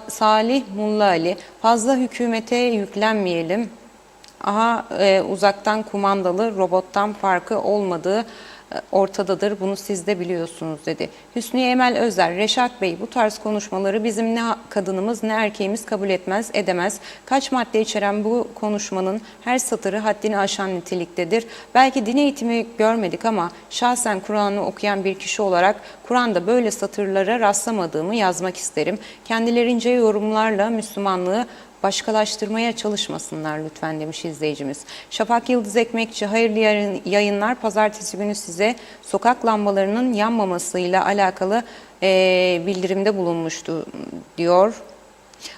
Salih Mulla Ali, fazla hükümete yüklenmeyelim. Uzaktan kumandalı robottan farkı olmadığı ortadadır. Bunu siz de biliyorsunuz dedi. Hüsnü Emel Özer, Reşat Bey bu tarz konuşmaları bizim ne kadınımız ne erkeğimiz kabul etmez, edemez. Kaç madde içeren bu konuşmanın her satırı haddini aşan niteliktedir. Belki din eğitimi görmedik ama şahsen Kur'an'ı okuyan bir kişi olarak Kur'an'da böyle satırlara rastlamadığımı yazmak isterim. Kendilerince yorumlarla Müslümanlığı başkalaştırmaya çalışmasınlar lütfen demiş izleyicimiz. Şafak Yıldız Ekmekçi, hayırlı yayınlar. Pazartesi günü size sokak lambalarının yanmamasıyla alakalı bildirimde bulunmuştu diyor.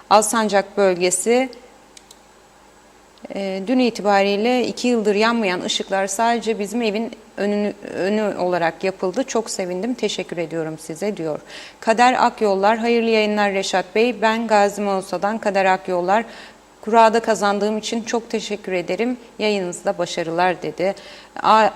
Alsancak bölgesi. Dün itibariyle 2 yıldır yanmayan ışıklar sadece bizim evin önü olarak yapıldı. Çok sevindim. Teşekkür ediyorum size diyor. Kader Akyollar, hayırlı yayınlar Reşat Bey. Ben Gazi Mausa'dan Kader Akyollar. Kurada kazandığım için çok teşekkür ederim. Yayınınızda başarılar dedi.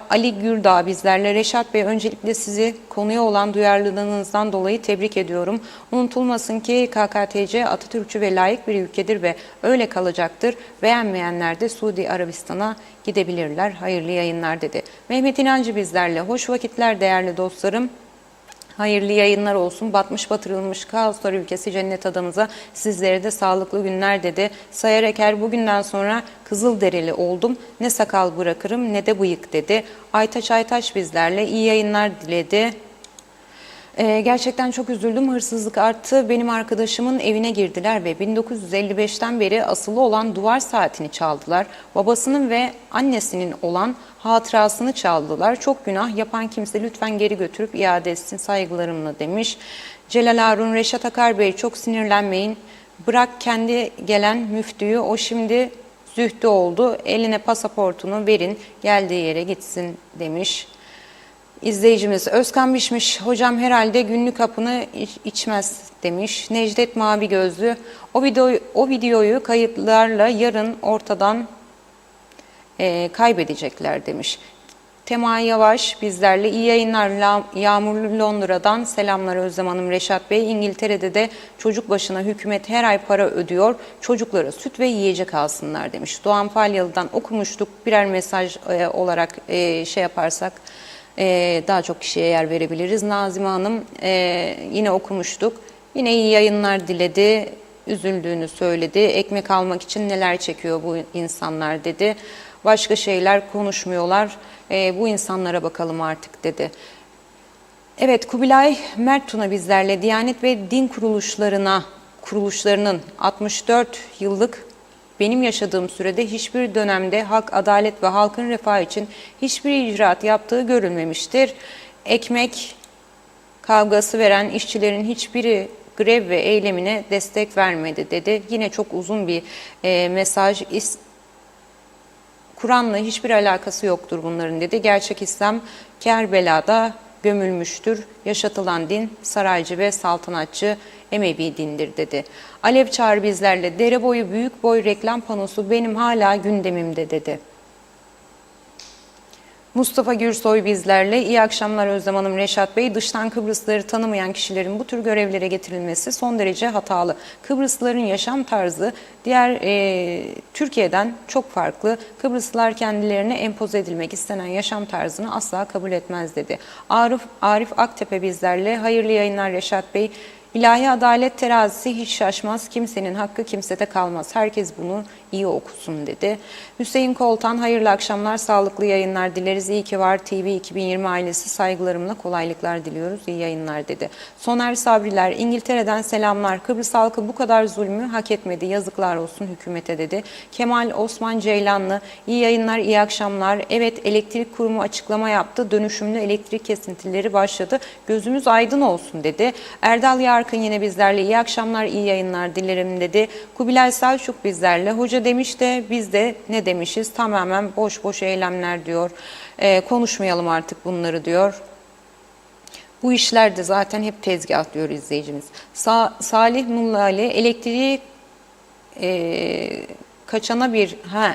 Ali Gürdağ bizlerle. Reşat Bey öncelikle sizi konuya olan duyarlılığınızdan dolayı tebrik ediyorum. Unutulmasın ki KKTC Atatürkçü ve layık bir ülkedir ve öyle kalacaktır. Beğenmeyenler de Suudi Arabistan'a gidebilirler. Hayırlı yayınlar dedi. Mehmet İnancı bizlerle. Hoş vakitler değerli dostlarım. Hayırlı yayınlar olsun. Batmış batırılmış kaoslar ülkesi cennet adamıza sizlere de sağlıklı günler dedi. Sayar Eker bugünden sonra Kızılderili oldum. Ne sakal bırakırım ne de bıyık dedi. Aytaç Aytaç bizlerle iyi yayınlar diledi. Gerçekten çok üzüldüm. Hırsızlık arttı. Benim arkadaşımın evine girdiler ve 1955'ten beri asılı olan duvar saatini çaldılar. Babasının ve annesinin olan hatırasını çaldılar. Çok günah. Yapan kimse lütfen geri götürüp iade etsin saygılarımla demiş. Celal Harun, Reşat Akar Bey çok sinirlenmeyin. Bırak kendi gelen müftüyü, o şimdi zühdü oldu. Eline pasaportunu verin, geldiği yere gitsin demiş. İzleyicimiz Özkan Bişmiş, hocam herhalde günlük hapını içmez demiş. Necdet Mavi Gözlü, o videoyu kayıtlarla yarın ortadan kaybedecekler demiş. Tema Yavaş bizlerle iyi yayınlar. Yağmurlu Londra'dan selamlar Özlem Hanım, Reşat Bey. İngiltere'de de çocuk başına hükümet her ay para ödüyor. Çocuklara süt ve yiyecek alsınlar demiş. Doğan Falyalı'dan okumuştuk. Birer mesaj olarak şey yaparsak daha çok kişiye yer verebiliriz. Nazime Hanım yine okumuştuk. Yine iyi yayınlar diledi. Üzüldüğünü söyledi. Ekmek almak için neler çekiyor bu insanlar dedi. Başka şeyler konuşmuyorlar. Bu insanlara bakalım artık dedi. Evet, Kubilay Mert Tuna bizlerle. Diyanet ve din kuruluşlarının 64 yıllık benim yaşadığım sürede hiçbir dönemde hak, adalet ve halkın refahı için hiçbir icraat yaptığı görülmemiştir. Ekmek kavgası veren işçilerin hiçbiri grev ve eylemine destek vermedi dedi. Yine çok uzun bir mesaj. Kur'an'la hiçbir alakası yoktur bunların dedi. Gerçek İslam Kerbela'da gömülmüştür. Yaşatılan din saraycı ve saltanatçı Emevi dindir dedi. Alev Çağrı bizlerle. Dere boyu büyük boy reklam panosu benim hala gündemimde dedi. Mustafa Gürsoy bizlerle. İyi akşamlar Özlem Hanım, Reşat Bey. Dıştan Kıbrıslıları tanımayan kişilerin bu tür görevlere getirilmesi son derece hatalı. Kıbrıslıların yaşam tarzı diğer Türkiye'den çok farklı. Kıbrıslılar kendilerine empoze edilmek istenen yaşam tarzını asla kabul etmez dedi. Arif Aktepe bizlerle. Hayırlı yayınlar Reşat Bey. İlahi adalet terazisi hiç şaşmaz. Kimsenin hakkı kimsede kalmaz. Herkes bunu iyi okusun dedi. Hüseyin Koltan, hayırlı akşamlar, sağlıklı yayınlar dileriz. İyi ki var TV 2020 ailesi, saygılarımla kolaylıklar diliyoruz. İyi yayınlar dedi. Soner Sabriler, İngiltere'den selamlar. Kıbrıs halkı bu kadar zulmü hak etmedi. Yazıklar olsun hükümete dedi. Kemal Osman Ceylanlı, iyi yayınlar, iyi akşamlar. Evet, elektrik kurumu açıklama yaptı. Dönüşümlü elektrik kesintileri başladı. Gözümüz aydın olsun dedi. Erdal Yarkın yine bizlerle, iyi akşamlar, iyi yayınlar dilerim dedi. Kubilay Selçuk bizlerle. Hoca demiş de biz de ne demişiz? Tamamen boş boş eylemler diyor. Konuşmayalım artık bunları diyor. Bu işler de zaten hep tezgah diyor izleyicimiz. Salih Mullali, elektriği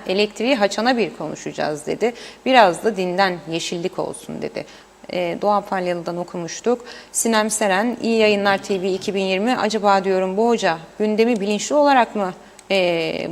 elektriği haçana bir konuşacağız dedi. Biraz da dinden yeşillik olsun dedi. Doğan Falyalı'dan okumuştuk. Sinem Seren, iyi yayınlar TV 2020. Acaba diyorum bu hoca gündemi bilinçli olarak mı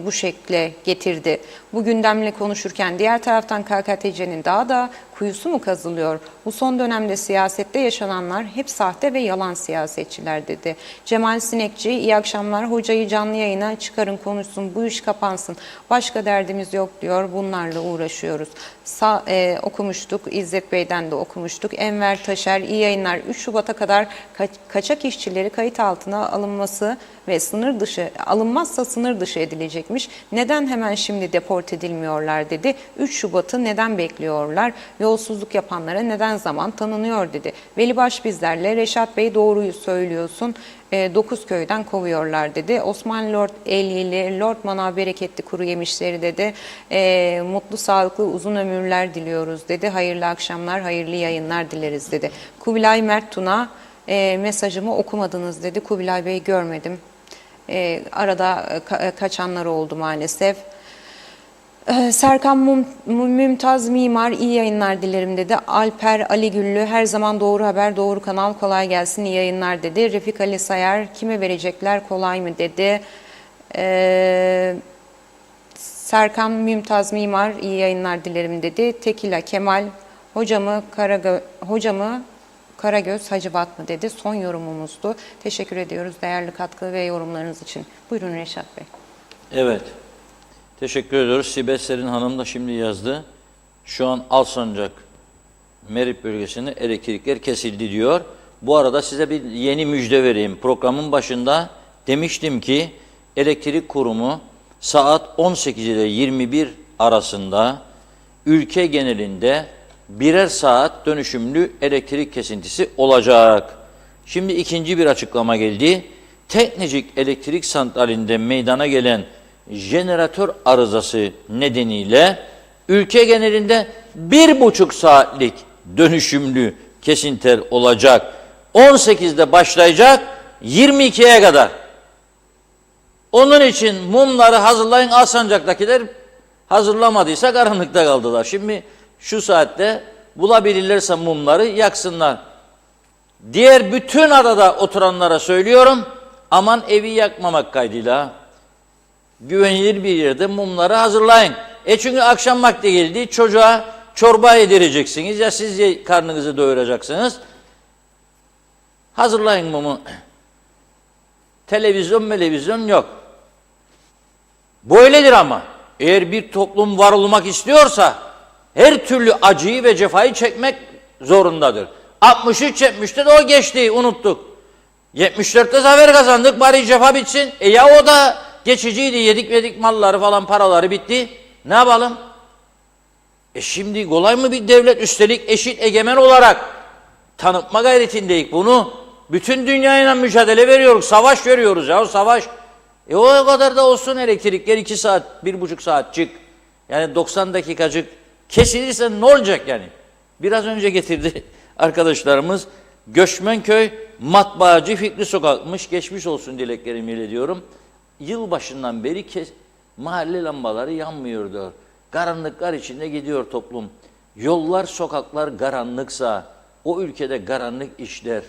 bu şekle getirdi? Bu gündemle konuşurken diğer taraftan KKTC'nin daha da kuyusu mu kazılıyor? Bu son dönemde siyasette yaşananlar hep sahte ve yalan siyasetçiler dedi. Cemal Sinekçi, iyi akşamlar. Hocayı canlı yayına çıkarın, konuşsun, bu iş kapansın. Başka derdimiz yok diyor. Bunlarla uğraşıyoruz. Okumuştuk. İzzet Bey'den de okumuştuk. Enver Taşer, iyi yayınlar. 3 Şubat'a kadar kaçak işçileri kayıt altına alınması ve alınmazsa sınır dışı edilecekmiş. Neden hemen şimdi deport edilmiyorlar dedi. 3 Şubat'ı neden bekliyorlar? Yolsuzluk yapanlara neden zaman tanınıyor dedi. Velibaş bizlerle, Reşat Bey doğruyu söylüyorsun. 9 köyden kovuyorlar dedi. Osman Lord Elyeli, Lord Manav bereketli kuru yemişleri dedi. Mutlu, sağlıklı, uzun ömürler diliyoruz dedi. Hayırlı akşamlar, hayırlı yayınlar dileriz dedi. Kubilay Mert Tuna, mesajımı okumadınız dedi. Kubilay Bey, görmedim. Arada kaçanlar oldu maalesef. Serkan Mümtaz Mimar, iyi yayınlar dilerim dedi. Alper Ali Güllü, her zaman doğru haber, doğru kanal, kolay gelsin, iyi yayınlar dedi. Refik Ali Sayar, kime verecekler, kolay mı dedi. Serkan Mümtaz Mimar, iyi yayınlar dilerim dedi. Tekila Kemal, hocamı Karagöz Hacivat mı dedi. Son yorumumuzdu. Teşekkür ediyoruz değerli katkı ve yorumlarınız için. Buyurun Reşat Bey. Evet. Teşekkür ediyoruz. Sibel Serin Hanım da şimdi yazdı. Şu an Alsancak Merip bölgesinde elektrikler kesildi diyor. Bu arada size bir yeni müjde vereyim. Programın başında demiştim ki elektrik kurumu saat 18 ile 21 arasında ülke genelinde birer saat dönüşümlü elektrik kesintisi olacak. Şimdi ikinci bir açıklama geldi. Teknecik elektrik santralinde meydana gelen jeneratör arızası nedeniyle ülke genelinde 1,5 saatlik dönüşümlü kesintiler olacak. 18'de başlayacak, 22'ye kadar. Onun için mumları hazırlayın. Alsancak'takiler hazırlamadıysa karanlıkta kaldılar. Şimdi şu saatte bulabilirlerse mumları yaksınlar. Diğer bütün adada oturanlara söylüyorum, aman evi yakmamak kaydıyla güvenilir bir yerde mumları hazırlayın. Çünkü akşam vakti geldi, çocuğa çorba yedireceksiniz ya siz karnınızı doyuracaksınız. Hazırlayın mumu. Televizyon yok. Böyledir ama. Eğer bir toplum var olmak istiyorsa her türlü acıyı ve cefayı çekmek zorundadır. 63-70'te de o geçti, unuttuk. 74'te zafer kazandık, bari cefa bitsin. Ya o da geçiciydi, yedik malları falan, paraları bitti. Ne yapalım? Şimdi kolay mı bir devlet, üstelik eşit egemen olarak tanıtma gayretindeyiz bunu. Bütün dünyayla mücadele veriyoruz, savaş veriyoruz ya, savaş. O kadar da olsun, elektrikler 2 saat, 1,5 saatçik. Yani 90 dakikacık kesilirse ne olacak yani? Biraz önce getirdi arkadaşlarımız. Göçmenköy Matbaacı Fikri Sokak'mış. Geçmiş olsun dileklerimi iletiyorum. Yılbaşından beri mahalle lambaları yanmıyordu. Karanlıklar içinde gidiyor toplum. Yollar, sokaklar karanlıksa o ülkede karanlık işler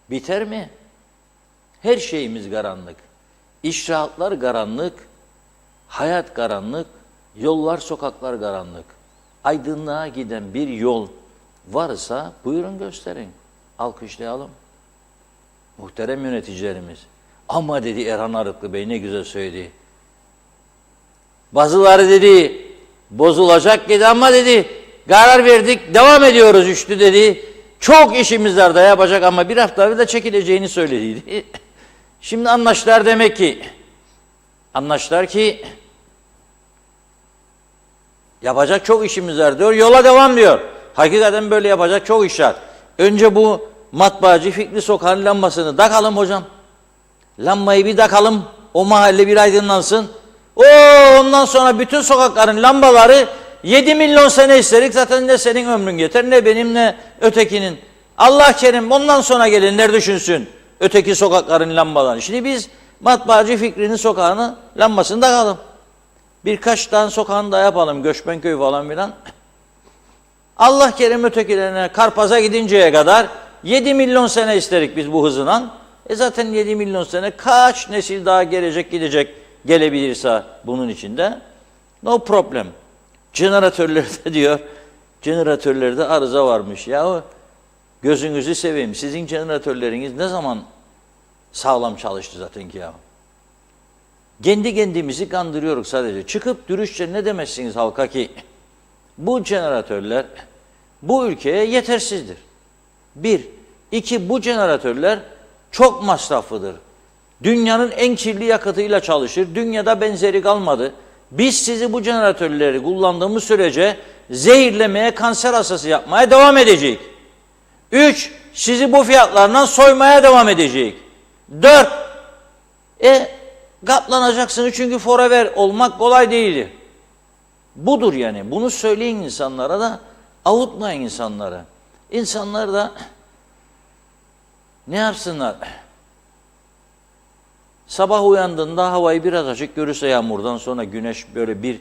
biter mi? Her şeyimiz karanlık. İşrahatlar karanlık, hayat karanlık, yollar, sokaklar karanlık. Aydınlığa giden bir yol varsa buyurun gösterin. Alkışlayalım. Muhterem yöneticilerimiz. Ama dedi Erhan Arıklı Bey ne güzel söyledi. Bazıları dedi bozulacak dedi ama dedi karar verdik devam ediyoruz üçlü dedi. Çok işimiz var da yapacak ama bir hafta da çekileceğini söyledi. Şimdi anlaştılar demek ki. Anlaştılar ki yapacak çok işimiz var diyor. Yola devam diyor. Hakikaten böyle yapacak çok iş var. Önce bu matbaacı Fikri Sokak'ın lambasını takalım hocam. Lambayı bir takalım. O mahalle bir aydınlansın. Ondan sonra bütün sokakların lambaları 7 milyon sene isterik. Zaten ne senin ömrün yeter ne benim ne ötekinin. Allah kerim ondan sonra gelenler düşünsün. Öteki sokakların lambalarını. Şimdi biz matbaacı Fikri'nin sokağını lambasını takalım. Birkaç tane sokağını da yapalım. Göçmenköy falan filan. Allah kerim ötekilerine Karpaz'a gidinceye kadar 7 milyon sene isterik biz bu hızla. Zaten 7 milyon sene kaç nesil daha gelecek gidecek gelebilirse bunun içinde. No problem. Jeneratörlerde diyor, jeneratörlerde arıza varmış. Ya gözünüzü seveyim. Sizin jeneratörleriniz ne zaman sağlam çalıştı zaten ki ya. Kendi kendimizi kandırıyoruz sadece. Çıkıp dürüstçe ne demezsiniz halka ki bu jeneratörler bu ülkeye yetersizdir. Bir. İki, bu jeneratörler çok masraflıdır. Dünyanın en kirli yakıtıyla çalışır. Dünyada benzeri kalmadı. Biz sizi bu jeneratörleri kullandığımız sürece zehirlemeye, kanser hastası yapmaya devam edecek. Üç, sizi bu fiyatlardan soymaya devam edecek. Dört, katlanacaksınız çünkü forever olmak kolay değil. Budur yani. Bunu söyleyin insanlara da avutmayın insanları. İnsanlar da ne yapsınlar? Sabah uyandığında havayı biraz açık görürse yağmurdan sonra güneş böyle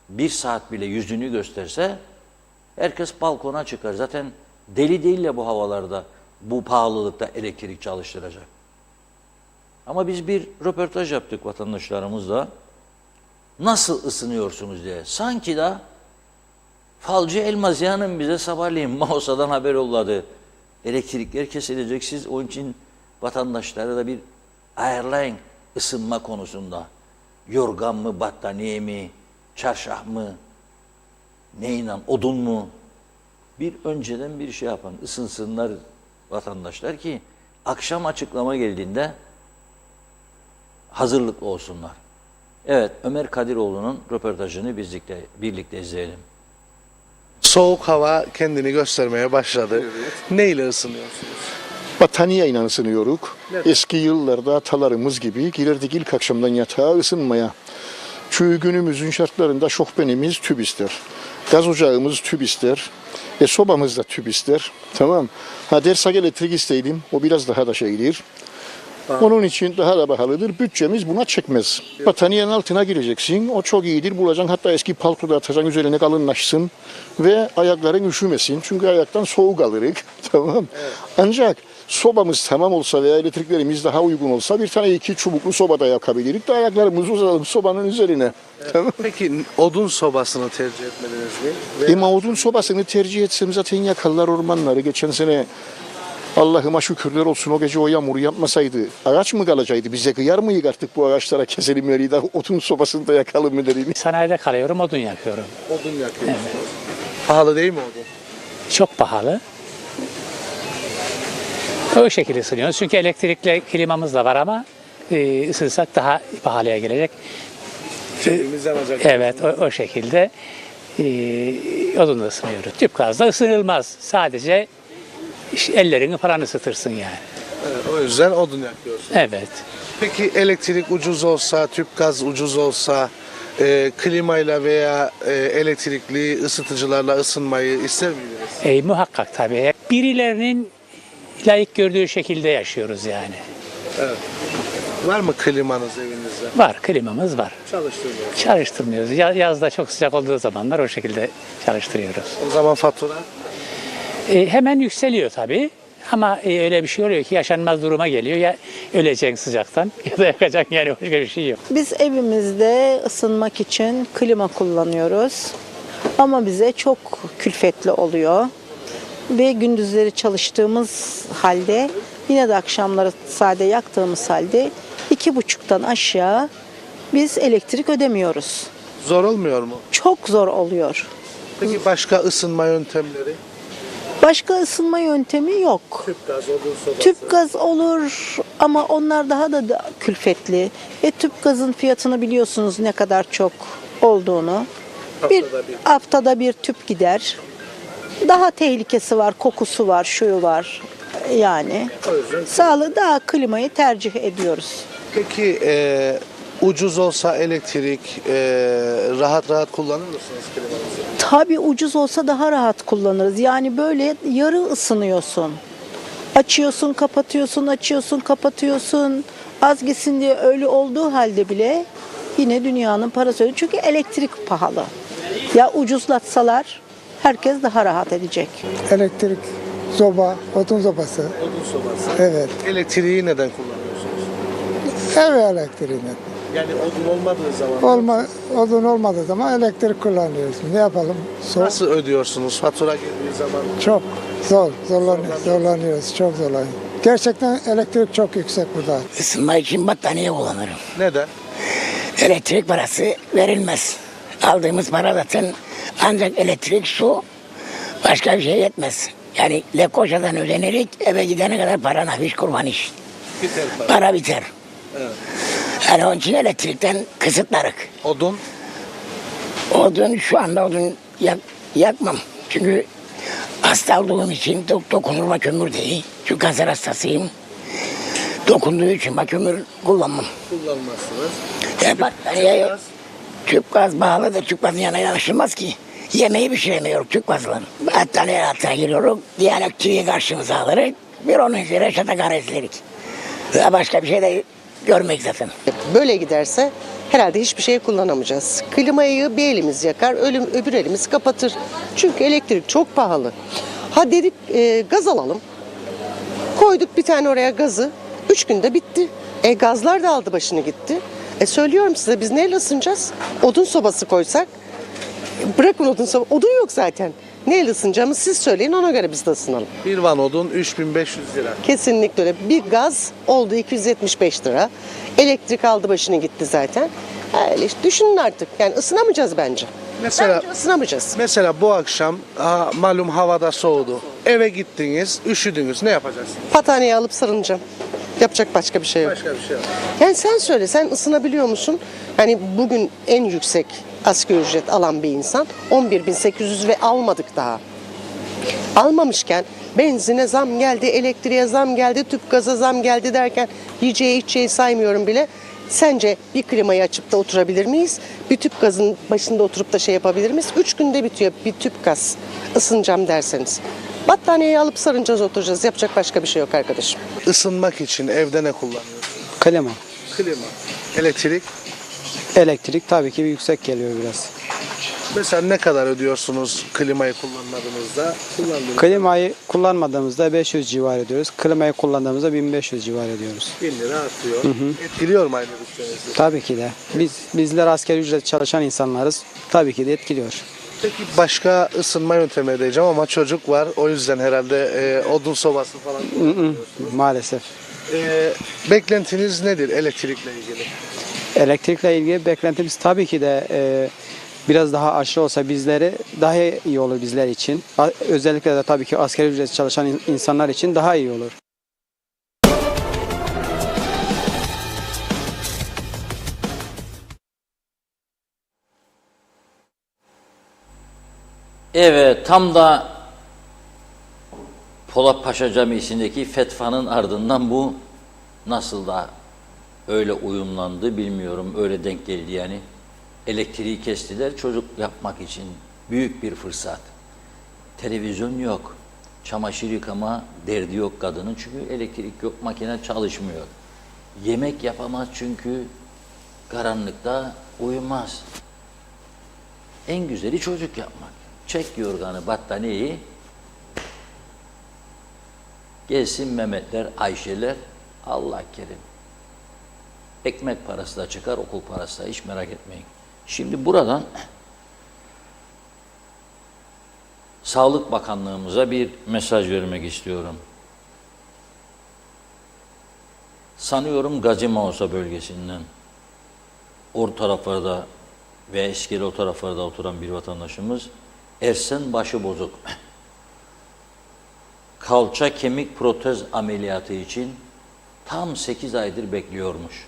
bir saat bile yüzünü gösterse herkes balkona çıkar. Zaten deli değil ya bu havalarda, bu pahalılıkta elektrik çalıştıracak. Ama biz bir röportaj yaptık vatandaşlarımızla. Nasıl ısınıyorsunuz diye. Sanki de Falcı Elmazi Hanım bize sabahleyin Mausa'dan haber yolladı. Elektrikler kesilecek. Siz onun için vatandaşlara da bir ayarlayın ısınma konusunda. Yorgan mı, battaniye mi, çarşaf mı, neyle, odun mu? Bir önceden bir şey yapın. Isınsınlar vatandaşlar ki akşam açıklama geldiğinde hazırlıklı olsunlar. Evet, Ömer Kadiroğlu'nun röportajını birlikte izleyelim. Soğuk hava kendini göstermeye başladı. Evet. Neyle ısınıyorsunuz? Battaniyeyle ısınıyoruz. Eski yıllarda atalarımız gibi girerdik ilk akşamdan yatağa ısınmaya. Çünkü günümüzün şartlarında şofbenimiz tüp ister. Gaz ocağımız tüp ister. Sobamız da tüp ister. Tamam. Dersek elektrik isteydim. O biraz daha da şeydir. Onun için daha da pahalıdır. Bütçemiz buna çekmez. Battaniyenin altına gireceksin. O çok iyidir. Bulacaksın. Hatta eski palto da atacaksın. Üzerine kalınlaşsın. Ve ayakların üşümesin. Çünkü ayaktan soğuk alırız. Tamam. Evet. Ancak sobamız tamam olsa veya elektriklerimiz daha uygun olsa bir tane iki çubuklu soba da yakabiliriz. De ayaklarımızı uzadalım sobanın üzerine. Evet. Tamam. Peki odun sobasını tercih etmediniz mi? Ama odun sobasını tercih etsem zaten yakarlar ormanları. Geçen sene Allah'ıma şükürler olsun o gece o yağmur yapmasaydı ağaç mı kalacaktı? Bize kıyar mıyız artık bu ağaçlara keselim veriyi de odun sobasını da yakalım mı derim. Sanayide kalıyorum, odun yakıyorum. Odun yakıyorsunuz. Evet. Pahalı değil mi odun? Çok pahalı. O şekilde ısınıyoruz. Çünkü elektrikli klimamız da var ama ısınsak daha pahalıya gelecek. Cebimiz yanacak. Evet, o şekilde odunla ısınıyoruz. Tüp gazla ısınılmaz. Sadece ellerini falan ısıtırsın yani. Evet, o yüzden odun yakıyorsunuz. Evet. Peki elektrik ucuz olsa, tüp gaz ucuz olsa, klimayla veya elektrikli ısıtıcılarla ısınmayı ister miydiniz? Muhakkak tabii. Birilerinin layık gördüğü şekilde yaşıyoruz yani. Evet. Var mı klimanız evinizde? Var, klimamız var. Çalıştırmıyoruz. Çalıştırmıyoruz. Yazda çok sıcak olduğu zamanlar o şekilde çalıştırıyoruz. O zaman fatura? Hemen yükseliyor tabii. Ama öyle bir şey oluyor ki yaşanmaz duruma geliyor. Ya öleceksin sıcaktan ya da yakacaksın yani başka bir şey yok. Biz evimizde ısınmak için klima kullanıyoruz. Ama bize çok külfetli oluyor. Ve gündüzleri çalıştığımız halde Yine de akşamları sade yaktığımız halde 2,5'tan aşağı biz elektrik ödemiyoruz. Zor olmuyor mu? Çok zor oluyor. Peki başka ısınma yöntemleri? Başka ısınma yöntemi yok. Tüp gaz, odun sobası. Tüp gaz olur ama onlar daha da külfetli. Tüp gazın fiyatını biliyorsunuz ne kadar çok olduğunu. Bir Haftada bir. haftada bir tüp gider. Daha tehlikesi var, kokusu var, şuyu var yani. O yüzden- Sağlığı daha klimayı tercih ediyoruz. Peki ucuz olsa elektrik rahat rahat kullanır mısınız klimanızı? Tabii ucuz olsa daha rahat kullanırız. Yani böyle yarı ısınıyorsun. Açıyorsun, kapatıyorsun, açıyorsun, kapatıyorsun. Az gitsin diye öyle olduğu halde bile yine dünyanın parası öyle. Çünkü elektrik pahalı. Ya ucuzlatsalar herkes daha rahat edecek. Elektrik, soba, odun sobası. Odun sobası. Evet. Elektriği neden kullanıyorsunuz? Ev elektriğini. Yani odun olmadığı zaman Odun olmadığı zaman elektrik kullanıyoruz. Ne yapalım? nasıl ödüyorsunuz? Fatura geldiği zaman Çok zorlanıyoruz. Çok zorlanıyoruz. Gerçekten elektrik çok yüksek burada. Isınma için battaniye kullanırım. neden? Elektrik parası verilmez. Aldığımız para zaten ancak elektrik, su, başka bir şey yetmez. Yani Lekoşa'dan ödenerek eve gidene kadar para nafiş kurban iş. Biter para. Para biter. Yani onun için elektrikten kısıtlarık. Odun Odun şu anda yakmam. Çünkü hasta olduğum için dokunurma kömür değil. Çünkü kanser hastasıyım. Dokunduğu için kömür kullanmam. kullanmazsınız. Battaniye tüp gaz bağlıdır. Tüp gazın yanına yanaşılmaz ki. Yemeği pişiremiyoruz tüp gazla. Battaniye altına giriyoruz. Diyanet TV'yi karşımıza alırız. Bir onun üzerine şatakar izlerik. Daha başka bir şey de görmek zaten. Böyle giderse herhalde hiçbir şey kullanamayacağız. Klimayı bir elimiz yakar, öbür elimiz kapatır. Çünkü elektrik çok pahalı. Ha dedik gaz alalım. Koyduk bir tane oraya gazı. 3 günde bitti. Gazlar da aldı başını gitti. Söylüyorum size biz neyle ısınacağız? Odun sobası koysak. Bırakın odun sobası. Odun yok zaten. Neyle ısınacağımız siz söyleyin, ona göre biz de ısınalım. Bir van odun 3500 lira. Kesinlikle öyle. Bir gaz oldu 275 lira. Elektrik aldı başını gitti zaten. Öyle işte düşünün artık. Yani ısınamayacağız bence. Mesela Bence ısınamayacağız. mesela bu akşam malum havada soğudu. Eve gittiniz, üşüdünüz. Ne yapacaksınız? Battaniye alıp sarılacağım. Yapacak başka bir şey yok. Başka bir şey yok. Yani sen söyle, sen ısınabiliyor musun? Hani bugün en yüksek asgari ücret alan bir insan 11.800 ve almadık daha. Almamışken benzine zam geldi, elektriğe zam geldi, tüp gaza zam geldi derken yiyeceği içeceği saymıyorum bile. Sence bir klimayı açıp da oturabilir miyiz? Bir tüp gazın başında oturup da şey yapabilir miyiz? 3 günde bitiyor bir tüp gaz ısınacağım derseniz. Battaniyeyi alıp sarınacağız, oturacağız. Yapacak başka bir şey yok arkadaşım. Isınmak için evde ne kullanıyorsunuz? Klima. Klima. Elektrik. Elektrik tabii ki yüksek geliyor biraz. Mesela ne kadar ödüyorsunuz klimayı kullanmadığınızda? Klimayı kullanmadığımızda 500 civarı ediyoruz. Klimayı kullandığımızda 1500 civarı ediyoruz. 1000 lira artıyor. Etkiliyor mu aynı bütçenizi? Tabii ki de. Bizler asgari ücret çalışan insanlarız. Tabii ki de etkiliyor. Peki başka ısınma yöntemi diyeceğim ama çocuk var. O yüzden herhalde odun sobası falan kullanıyorsunuz. Maalesef. Beklentiniz nedir elektrikle ilgili? Elektrikle ilgili beklentimiz tabii ki de biraz daha aşırı olsa bizleri daha iyi olur bizler için. Özellikle de tabii ki asgari ücret çalışan insanlar için daha iyi olur. Evet, tam da Polatpaşa Camii'sindeki fetvanın ardından bu nasıl da öyle uyumlandı bilmiyorum, öyle denk geldi yani. Elektriği kestiler çocuk yapmak için. Büyük bir fırsat. Televizyon yok. Çamaşır yıkama derdi yok kadının çünkü elektrik yok, makine çalışmıyor. Yemek yapamaz çünkü karanlıkta uyumaz. En güzeli çocuk yapmak. Çek yorganı, battaniyeyi, gelsin Mehmetler, Ayşeler, Allah kerim. Ekmek parası da çıkar, okul parası da, hiç merak etmeyin. Şimdi buradan Sağlık Bakanlığımıza bir mesaj vermek istiyorum. sanıyorum Gazi Mausa bölgesinden o taraflarda ve Eskili o taraflarda oturan bir vatandaşımız Ersen Başıbozuk kalça kemik protez ameliyatı için tam 8 aydır bekliyormuş.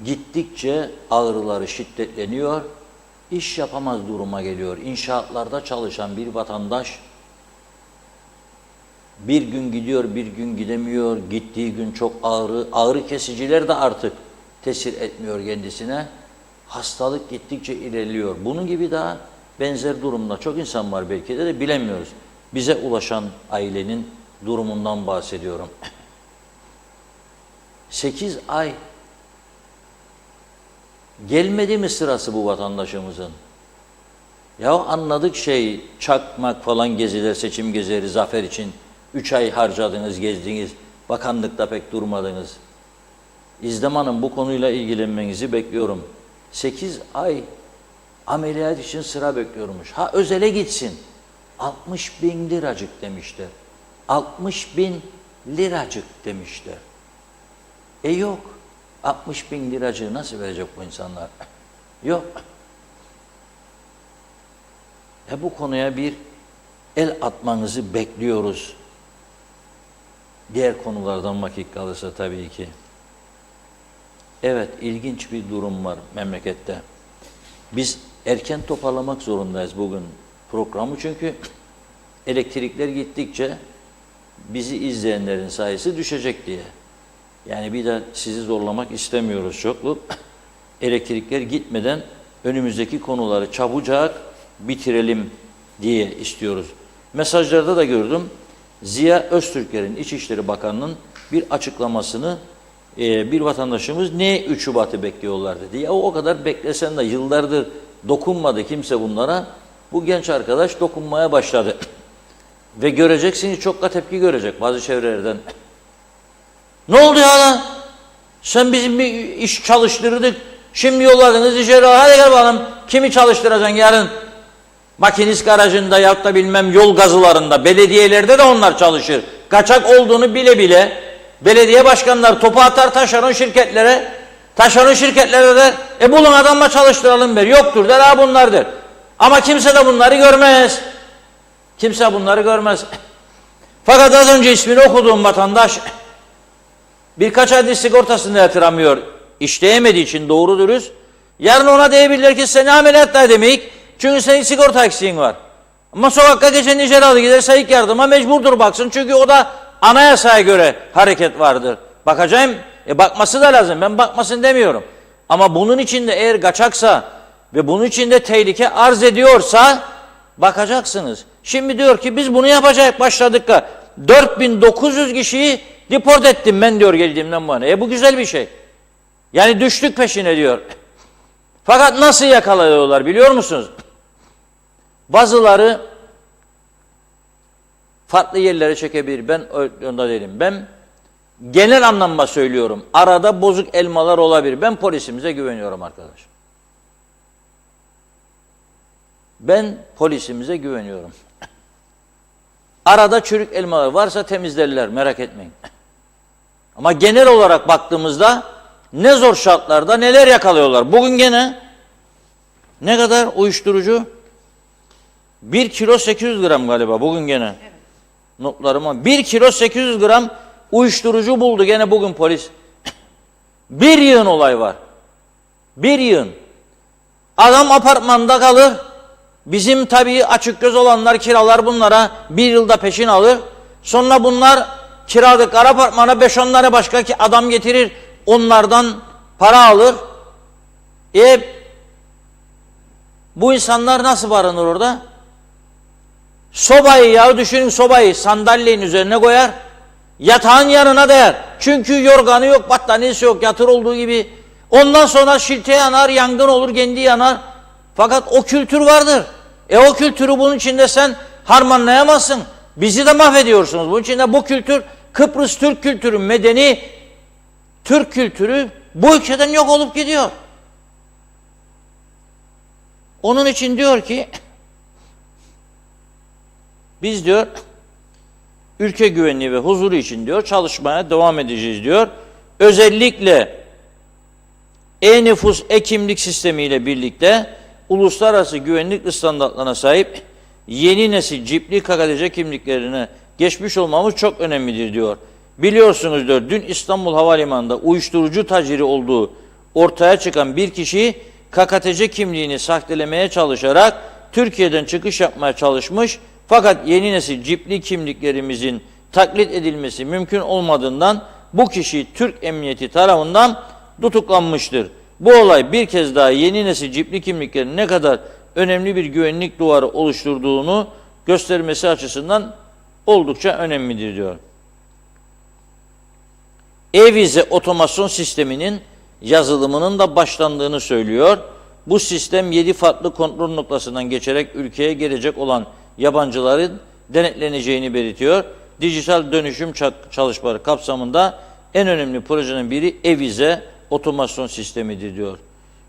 Gittikçe ağrıları şiddetleniyor, iş yapamaz duruma geliyor. İnşaatlarda çalışan bir vatandaş bir gün gidiyor, bir gün gidemiyor. Gittiği gün çok ağrı kesiciler de artık tesir etmiyor kendisine. Hastalık gittikçe ilerliyor. Bunun gibi daha benzer durumda çok insan var belki de bilemiyoruz. Bize ulaşan ailenin durumundan bahsediyorum. 8 ay gelmedi mi sırası bu vatandaşımızın? Ya anladık çakmak falan geziler, seçim gezileri, zafer için 3 ay harcadınız, gezdiniz, bakanlıkta pek durmadınız. İzdem Hanım bu konuyla ilgilenmenizi bekliyorum. 8 ay ameliyat için sıra bekliyormuş. Ha özele gitsin. 60.000 liracık demişler. 60.000 liracık demişler. Yok. 60.000 liracığı nasıl verecek bu insanlar? Yok. Bu konuya bir el atmanızı bekliyoruz. Diğer konulardan vakit kalırsa tabii ki. Evet, ilginç bir durum var memlekette. Biz erken toparlamak zorundayız bugün programı çünkü elektrikler gittikçe bizi izleyenlerin sayısı düşecek diye. Yani bir de sizi zorlamak istemiyoruz çoklu. Elektrikler gitmeden önümüzdeki konuları çabucak bitirelim diye istiyoruz. Mesajlarda da gördüm. Ziya Öztürkler'in İçişleri Bakanı'nın bir açıklamasını bir vatandaşımız ne 3 Şubat'ı bekliyorlar dedi. Ya o kadar beklesen de yıllardır dokunmadı kimse bunlara. Bu genç arkadaş dokunmaya başladı. Ve göreceksiniz çok da tepki görecek bazı çevrelerden. Ne oldu ya lan? Sen bizim bir iş çalıştırdık. Şimdi yolladınız içeri. Hadi gel bakalım. Kimi çalıştıracaksın yarın? Makinist garajında yahut da bilmem yol gazılarında, belediyelerde de onlar çalışır. Kaçak olduğunu bile bile belediye başkanları topu atar taşeron şirketlere. Taşeron şirketlere de bulun adamla çalıştıralım der. Yoktur der, ha bunlar der. Ama kimse de bunları görmez. Kimse bunları görmez. Fakat az önce ismini okuduğum vatandaş birkaç aydır sigortasını yatıramıyor. İşleyemediği için doğru dürüst. Yarın ona diyebilirler ki seni ameliyatta demek. Çünkü senin sigorta eksiğin var. Ama sokakta geçen icralı giderse ilk yardıma mecburdur baksın. Çünkü o da anayasaya göre hareket vardır. Bakacağım. Bakması da lazım. Ben bakmasın demiyorum. Ama bunun içinde eğer kaçaksa ve bunun içinde tehlike arz ediyorsa bakacaksınız. Şimdi diyor ki biz bunu yapacak başladık da 4.900 kişiyi deport ettim ben diyor geldiğimden bu yana. Bu güzel bir şey. Yani düştük peşine diyor. Fakat nasıl yakalıyorlar biliyor musunuz? Bazıları farklı yerlere çekebilir. Ben onda değilim. Ben genel anlamda söylüyorum. Arada bozuk elmalar olabilir. Ben polisimize güveniyorum arkadaş. Ben polisimize güveniyorum. Arada çürük elmalar varsa temizlerler, merak etmeyin. Ama genel olarak baktığımızda ne zor şartlarda neler yakalıyorlar. Bugün gene ne kadar uyuşturucu? 1 kilo 800 gram galiba bugün gene. Evet. Notlarıma 1 kilo 800 gram uyuşturucu buldu gene bugün polis. Bir yığın olay var. Bir yığın. Adam apartmanda kalır. Bizim tabii açık göz olanlar kiralar bunlara 1 yılda peşin alır. Sonra bunlar kiralıkları apartmana 5-10 tane başka adam getirir. Onlardan para alır. Bu insanlar nasıl barınır orada? Sobayı ya düşünün sobayı sandalyenin üzerine koyar. Yatağın yanına değer. Çünkü yorganı yok, battaniyesi yok, yatır olduğu gibi. Ondan sonra şilte yanar, yangın olur, kendi yanar. Fakat o kültür vardır. O kültürü bunun içinde sen harmanlayamazsın. Bizi de mahvediyorsunuz. Bunun içinde bu kültür Kıbrıs Türk kültürü, medeni Türk kültürü bu ülkeden yok olup gidiyor. Onun için diyor ki biz diyor ülke güvenliği ve huzuru için diyor çalışmaya devam edeceğiz diyor. Özellikle e-nüfus, e-kimlik sistemiyle birlikte uluslararası güvenlik standartlarına sahip yeni nesil cipli KKTC kimliklerine geçmiş olmamız çok önemlidir diyor. Biliyorsunuz diyor, dün İstanbul Havalimanı'nda uyuşturucu taciri olduğu ortaya çıkan bir kişi KKTC kimliğini sahtelemeye çalışarak Türkiye'den çıkış yapmaya çalışmış. Fakat yeni nesil cipli kimliklerimizin taklit edilmesi mümkün olmadığından bu kişi Türk Emniyeti tarafından tutuklanmıştır. Bu olay bir kez daha yeni nesil cipli kimliklerin ne kadar önemli bir güvenlik duvarı oluşturduğunu göstermesi açısından oldukça önemlidir diyor. E-vize otomasyon sisteminin yazılımının da başlandığını söylüyor. Bu sistem 7 farklı kontrol noktasından geçerek ülkeye gelecek olan yabancıların denetleneceğini belirtiyor. Dijital dönüşüm çalışmaları kapsamında en önemli projenin biri e-vize otomasyon sistemidir diyor.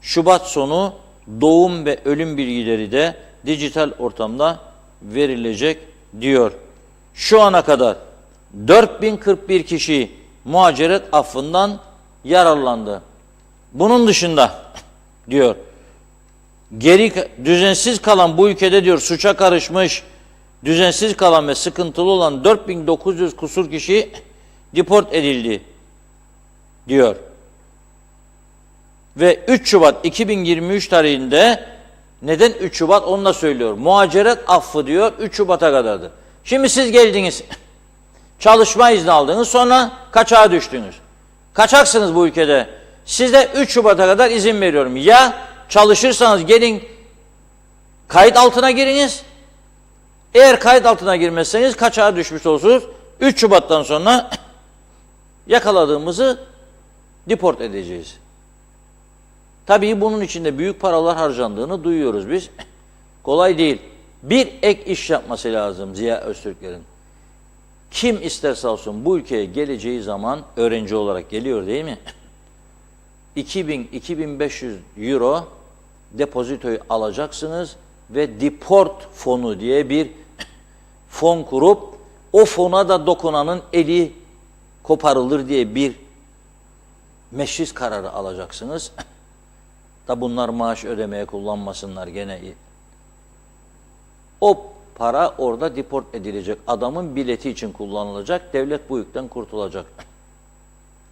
Şubat sonu doğum ve ölüm bilgileri de dijital ortamda verilecek diyor. Şu ana kadar 4041 kişi muhaciret affından yararlandı. Bunun dışında diyor, düzensiz kalan bu ülkede diyor suça karışmış, düzensiz kalan ve sıkıntılı olan 4900 kusur kişi deport edildi diyor. Ve 3 Şubat 2023 tarihinde, neden 3 Şubat onu da söylüyor. Muhaciret affı diyor 3 Şubat'a kadardı. Şimdi siz geldiniz, çalışma izni aldınız, sonra kaçağa düştünüz. Kaçaksınız bu ülkede. Size 3 Şubat'a kadar izin veriyorum. Ya çalışırsanız gelin kayıt altına giriniz. Eğer kayıt altına girmezseniz kaçağa düşmüş olursunuz. 3 Şubat'tan sonra yakaladığımızı deport edeceğiz. Tabii bunun içinde büyük paralar harcandığını duyuyoruz biz. Kolay değil. Bir ek iş yapması lazım Ziya Öztürkler'in. Kim isterse olsun bu ülkeye geleceği zaman öğrenci olarak geliyor değil mi? 2000-2500 euro depozitoyu alacaksınız ve deport fonu diye bir fon kurup o fona da dokunanın eli koparılır diye bir meclis kararı alacaksınız. Da bunlar maaş ödemeye kullanmasınlar gene. O para orada deport edilecek. Adamın bileti için kullanılacak. Devlet bu yükten kurtulacak.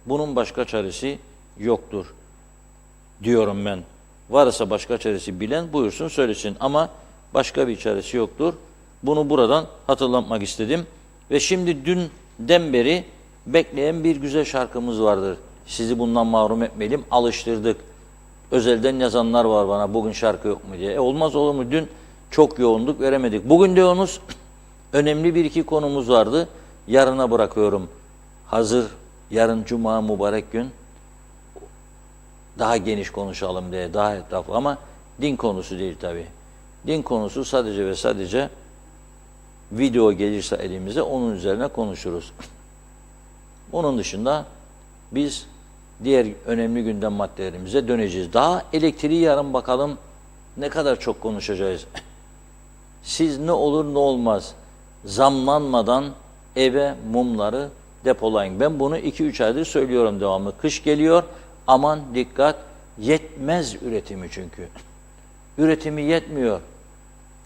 Bunun başka çaresi yoktur diyorum ben. Varsa başka çaresi bilen buyursun söylesin. Ama başka bir çaresi yoktur. Bunu buradan hatırlatmak istedim. Ve şimdi dünden beri bekleyen bir güzel şarkımız vardır. Sizi bundan mahrum etmeyelim. Alıştırdık. Özelden yazanlar var bana, bugün şarkı yok mu diye. Olmaz olur mu? Dün çok yoğunduk, veremedik. Bugün diyorsunuz önemli bir iki konumuz vardı. Yarına bırakıyorum. Hazır yarın Cuma mübarek gün daha geniş konuşalım diye, daha etraflı, ama din konusu değil tabii. Din konusu sadece ve sadece video gelirse elimize onun üzerine konuşuruz. Onun dışında biz diğer önemli gündem maddelerimize döneceğiz. Daha elektriği yarın bakalım ne kadar çok konuşacağız. Siz ne olur ne olmaz zamlanmadan eve mumları depolayın. Ben bunu 2-3 aydır söylüyorum devamlı. Kış geliyor, aman dikkat, yetmez üretimi çünkü. Üretimi yetmiyor.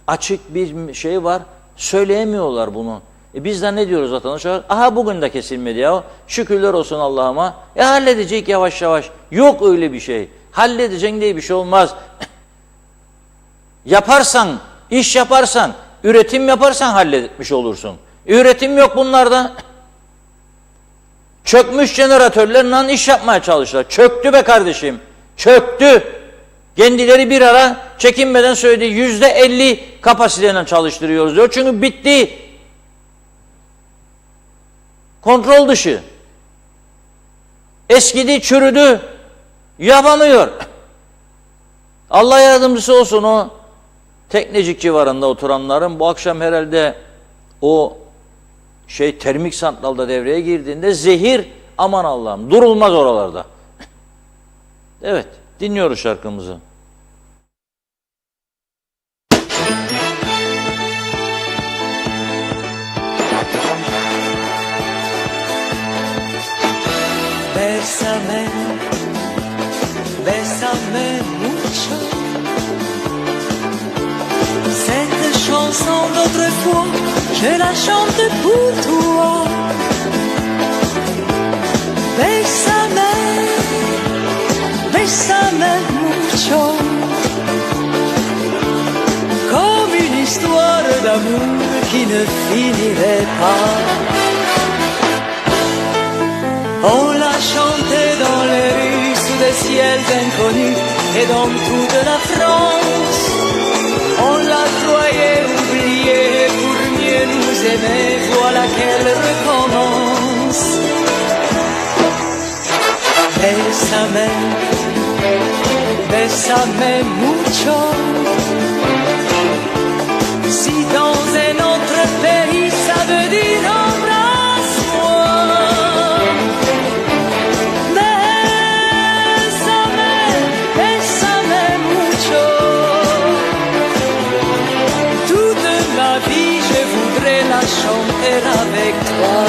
Açık bir şey var, söyleyemiyorlar bunu. Biz de ne diyoruz vatandaşlar? Aha bugün de kesilmedi ya. Şükürler olsun Allah'ıma. Halledecek yavaş yavaş. Yok öyle bir şey. Halledeceksin diye bir şey olmaz. Yaparsan, iş yaparsan, üretim yaparsan halletmiş olursun. Üretim yok bunlarda. Çökmüş jeneratörlerle iş yapmaya çalıştılar. Çöktü be kardeşim. Çöktü. Kendileri bir ara çekinmeden söyledi. %50 kapasiteyle çalıştırıyoruz diyor. Çünkü bitti. Kontrol dışı. Eskidi, çürüdü. Yapamıyor. Allah yardımcısı olsun o Teknecik civarında oturanların. Bu akşam herhalde o termik santralda devreye girdiğinde zehir, aman Allah'ım, durulmaz oralarda. Evet, dinliyoruz şarkımızı. bésame mucho. Cette chanson d'autrefois, je la chante pour toi. Bésame, bésame mucho. Comme une histoire d'amour qui ne finirait pas. On l'a chanté dans les rues sous des ciels inconnus et dans toute la France. On la croyait oubliée pour mieux nous aimer, voilà qu'elle recommence. Bésame, bésame mucho. Si dans un autre pays ça veut dire embrasse-moi. Bésame, bésame mucho. Toute ma vie je voudrais la chanter avec toi.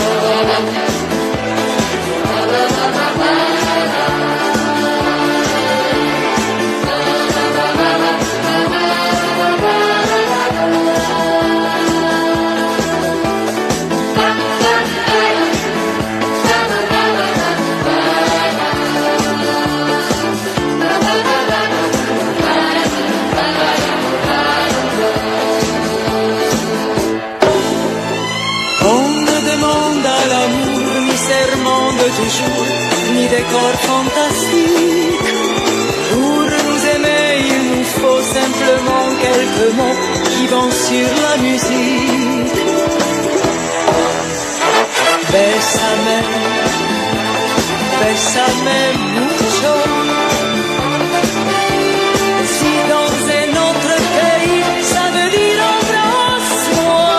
Toujours, ni décor fantastique. Pour nous aimer, il nous faut simplement quelques mots qui vont sur la musique. Bésame, bésame mucho. Si dans un autre pays, ça veut dire embrasse-moi.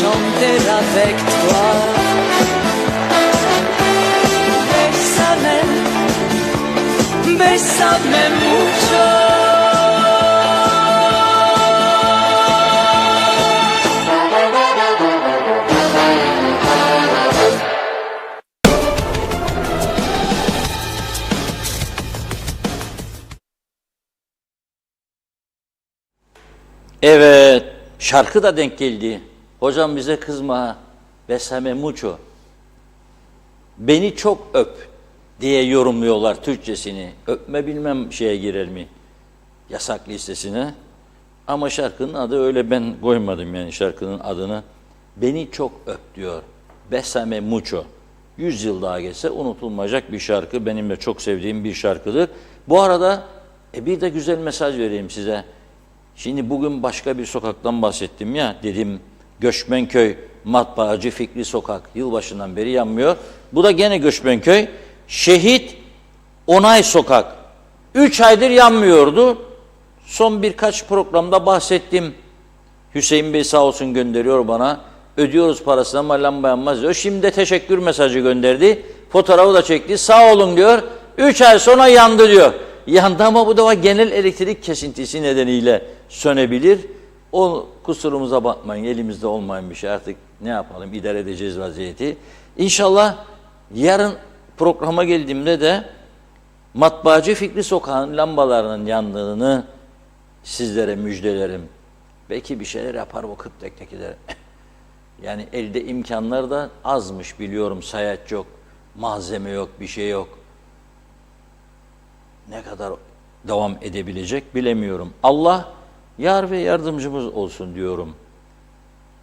Chanter avec toi. Bésame, bésame mucho. Evet, şarkı da denk geldi. Hocam bize kızma, besame mucho. Beni çok öp diye yorumluyorlar Türkçesini. Öpme bilmem şeye girer mi? Yasak listesine. Ama şarkının adı öyle, ben koymadım yani şarkının adını. Beni çok öp diyor. Besame mucho. 100 yıl daha geçse unutulmayacak bir şarkı. Benim de çok sevdiğim bir şarkıdır. Bu arada bir de güzel mesaj vereyim size. Şimdi bugün başka bir sokaktan bahsettim ya, dedim Göçmenköy, Matbaacı Fikri Sokak yılbaşından beri yanmıyor. Bu da gene Göçmenköy. Şehit Onay Sokak. 3 aydır yanmıyordu. Son birkaç programda bahsettim. Hüseyin Bey sağ olsun gönderiyor bana. Ödüyoruz parasını ama lamba yanmaz diyor. Şimdi de teşekkür mesajı gönderdi. Fotoğrafı da çekti. Sağ olun diyor. 3 ay sonra yandı diyor. Yandı ama bu da genel elektrik kesintisi nedeniyle sönebilir. O kusurumuza bakmayın, elimizde olmayan bir şey, artık ne yapalım, idare edeceğiz vaziyeti. İnşallah yarın programa geldiğimde de Matbaacı Fikri Sokağı'nın lambalarının yandığını sizlere müjdelerim. Belki bir şeyler yapar o Kırktepe'dekiler. Yani elde imkanlar da azmış biliyorum, sayaç yok, malzeme yok, bir şey yok. Ne kadar devam edebilecek bilemiyorum. Allah yar ve yardımcımız olsun diyorum.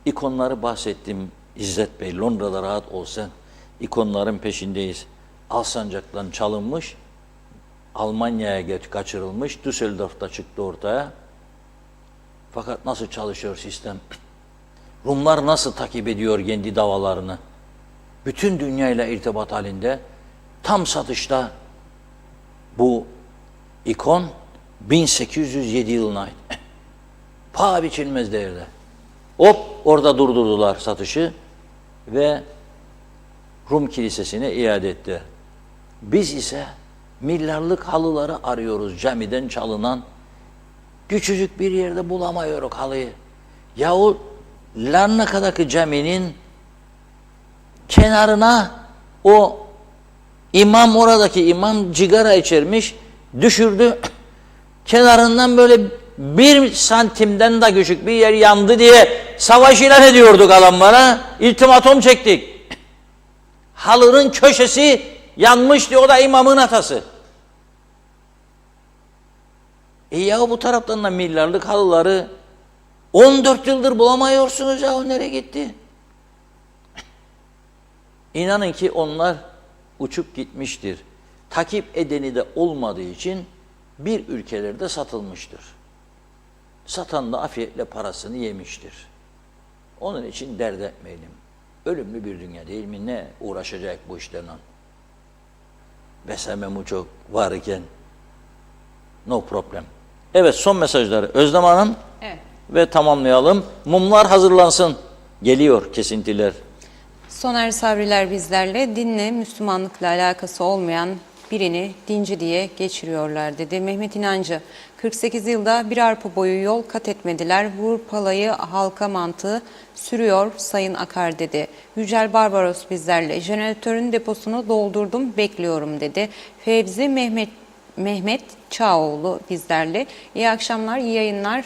İkonları bahsettim. İzzet Bey Londra'da rahat olsun. İkonların peşindeyiz. Alsancak'tan çalınmış, Almanya'ya kaçırılmış, Düsseldorf'ta çıktı ortaya. Fakat nasıl çalışıyor sistem? Rumlar nasıl takip ediyor kendi davalarını? Bütün dünyayla irtibat halinde. Tam satışta bu ikon 1807 yılına ait. Paha biçilmez değerde. Hop orada durdurdular satışı ve Rum Kilisesi'ne iade etti. Biz ise milyarlık halıları arıyoruz camiden çalınan. Küçücük bir yerde bulamıyoruz halıyı. Yahu Larnaka'daki caminin kenarına o imam, oradaki imam cigara içermiş, düşürdü. Kenarından böyle 1 santimden de küçük bir yer yandı diye savaş ilan ediyorduk adamlara. İltimatom çektik. Halının köşesi yanmış diyor, o da imamın atası. Ya bu taraftan da milyarlık halıları 14 yıldır bulamıyorsunuz ya, o nereye gitti? İnanın ki onlar uçup gitmiştir. Takip edeni de olmadığı için bir ülkelerde satılmıştır. Satan da afiyetle parasını yemiştir. Onun için dert etmeyelim. Ölümlü bir dünya değil mi? Ne uğraşacak bu işlerle? Besleme çok varken no problem. Evet, son mesajları Özlem Hanım. Evet. Ve tamamlayalım. Mumlar hazırlansın. Geliyor kesintiler. Soner Sabriler bizlerle. Dinle, Müslümanlıkla alakası olmayan birini dinci diye geçiriyorlar dedi. Mehmet İnancı, 48 yılda bir arpa boyu yol kat etmediler. Vur palayı halka mantığı sürüyor Sayın Akar dedi. Yücel Barbaros bizlerle. Jeneratörün deposunu doldurdum, bekliyorum dedi. Fevzi Mehmet Çağoğlu bizlerle. İyi akşamlar, iyi yayınlar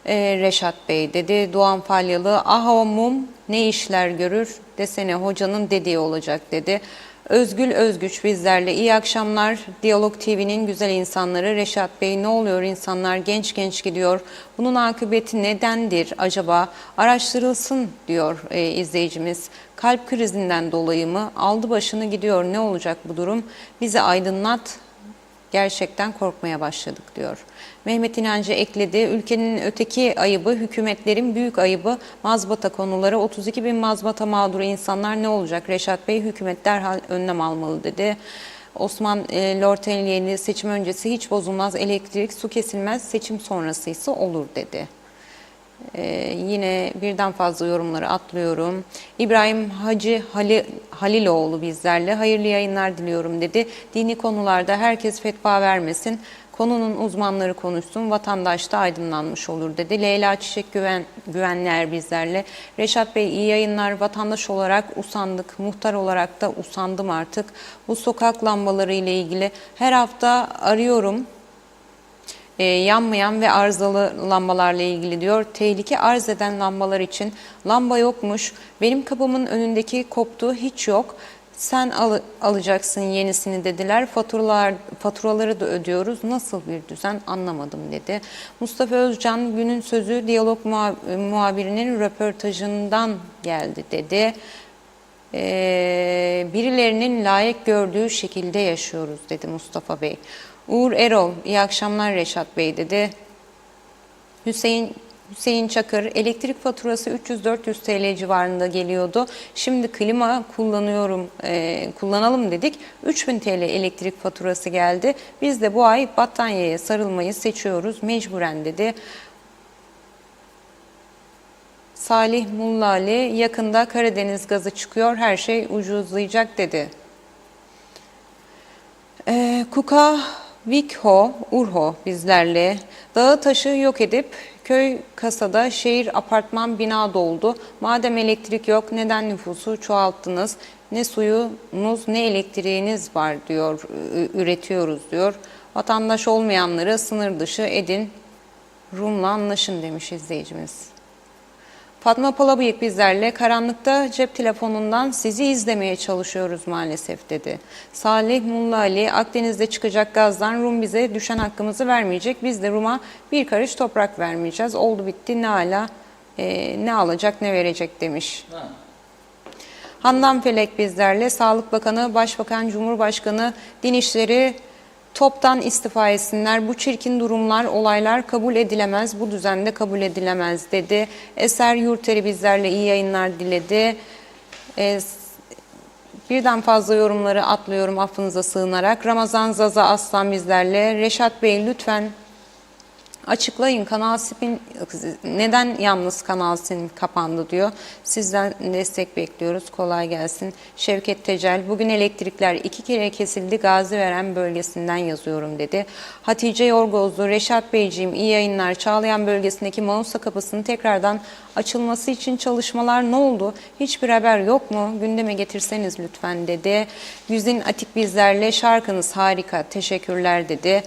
Reşat Bey dedi. Doğan Falyalı, aha o mum ne işler görür desene hocanın dediği olacak dedi. Özgül Özgüç bizlerle. İyi akşamlar. Diyalog TV'nin güzel insanları. Reşat Bey, ne oluyor, insanlar genç genç gidiyor. Bunun akıbeti nedendir acaba? Araştırılsın diyor izleyicimiz. Kalp krizinden dolayı mı? Aldı başını gidiyor. Ne olacak bu durum? Bizi aydınlat. Gerçekten korkmaya başladık diyor. Mehmet İnancı ekledi. Ülkenin öteki ayıbı, hükümetlerin büyük ayıbı mazbata konuları. 32 bin mazbata mağduru insanlar ne olacak? Reşat Bey, hükümet derhal önlem almalı dedi. Osman Lortelli'li, seçim öncesi hiç bozulmaz elektrik, su kesilmez, seçim sonrası ise olur dedi. Yine birden fazla yorumları atlıyorum. İbrahim Hacı Haliloğlu bizlerle. Hayırlı yayınlar diliyorum dedi. Dini konularda herkes fetva vermesin. Konunun uzmanları konuşsun. Vatandaş da aydınlanmış olur dedi. Leyla Çiçek Güvenler bizlerle. Reşat Bey, iyi yayınlar. Vatandaş olarak usandık. Muhtar olarak da usandım artık. Bu sokak lambaları ile ilgili her hafta arıyorum. Yanmayan ve arızalı lambalarla ilgili diyor. Tehlike arz eden lambalar için lamba yokmuş. Benim kapımın önündeki koptu, hiç yok. Sen alacaksın yenisini dediler. Faturaları da ödüyoruz. Nasıl bir düzen anlamadım dedi. Mustafa Özcan, günün sözü diyalog muhabirinin röportajından geldi dedi. Birilerinin layık gördüğü şekilde yaşıyoruz dedi Mustafa Bey. Uğur Erol, iyi akşamlar Reşat Bey dedi. Hüseyin Çakır, elektrik faturası 300-400 TL civarında geliyordu. Şimdi klima kullanalım dedik. 3000 TL elektrik faturası geldi. Biz de bu ay battaniyeye sarılmayı seçiyoruz mecburen dedi. Salih Mullali, yakında Karadeniz gazı çıkıyor, her şey ucuzlayacak dedi. Kuka Vikho, Urho bizlerle. Dağı taşı yok edip köy kasada şehir apartman bina doldu. Madem elektrik yok, neden nüfusu çoğalttınız? Ne suyunuz ne elektriğiniz var diyor, üretiyoruz diyor. Vatandaş olmayanları sınır dışı edin, Rum'la anlaşın demiş izleyicimiz. Fatma Palabıyık bizlerle. Karanlıkta cep telefonundan sizi izlemeye çalışıyoruz maalesef dedi. Salih Mullali, Akdeniz'de çıkacak gazdan Rum bize düşen hakkımızı vermeyecek. Biz de Rum'a bir karış toprak vermeyeceğiz. Oldu bitti, ne alacak ne verecek demiş. Handan Felek bizlerle. Sağlık Bakanı, Başbakan, Cumhurbaşkanı, Din İşleri toptan istifa etsinler. Bu çirkin durumlar, olaylar kabul edilemez. Bu düzende kabul edilemez dedi. Eser Yurteri bizlerle iyi yayınlar diledi. Birden fazla yorumları atlıyorum affınıza sığınarak. Ramazan Zaza Aslan bizlerle. Reşat Bey lütfen açıklayın, Kanal Spin neden yalnız Kanal Spin kapandı diyor. Sizden destek bekliyoruz. Kolay gelsin. Şevket Tecel, bugün elektrikler 2 kere kesildi. Gaziveren bölgesinden yazıyorum dedi. Hatice Yorgozlu, Reşat Beyciğim iyi yayınlar. Çağlayan bölgesindeki Mausa kapısının tekrardan açılması için çalışmalar ne oldu? Hiçbir haber yok mu? Gündeme getirseniz lütfen dedi. Güzin Atik bizlerle, şarkınız harika. Teşekkürler dedi.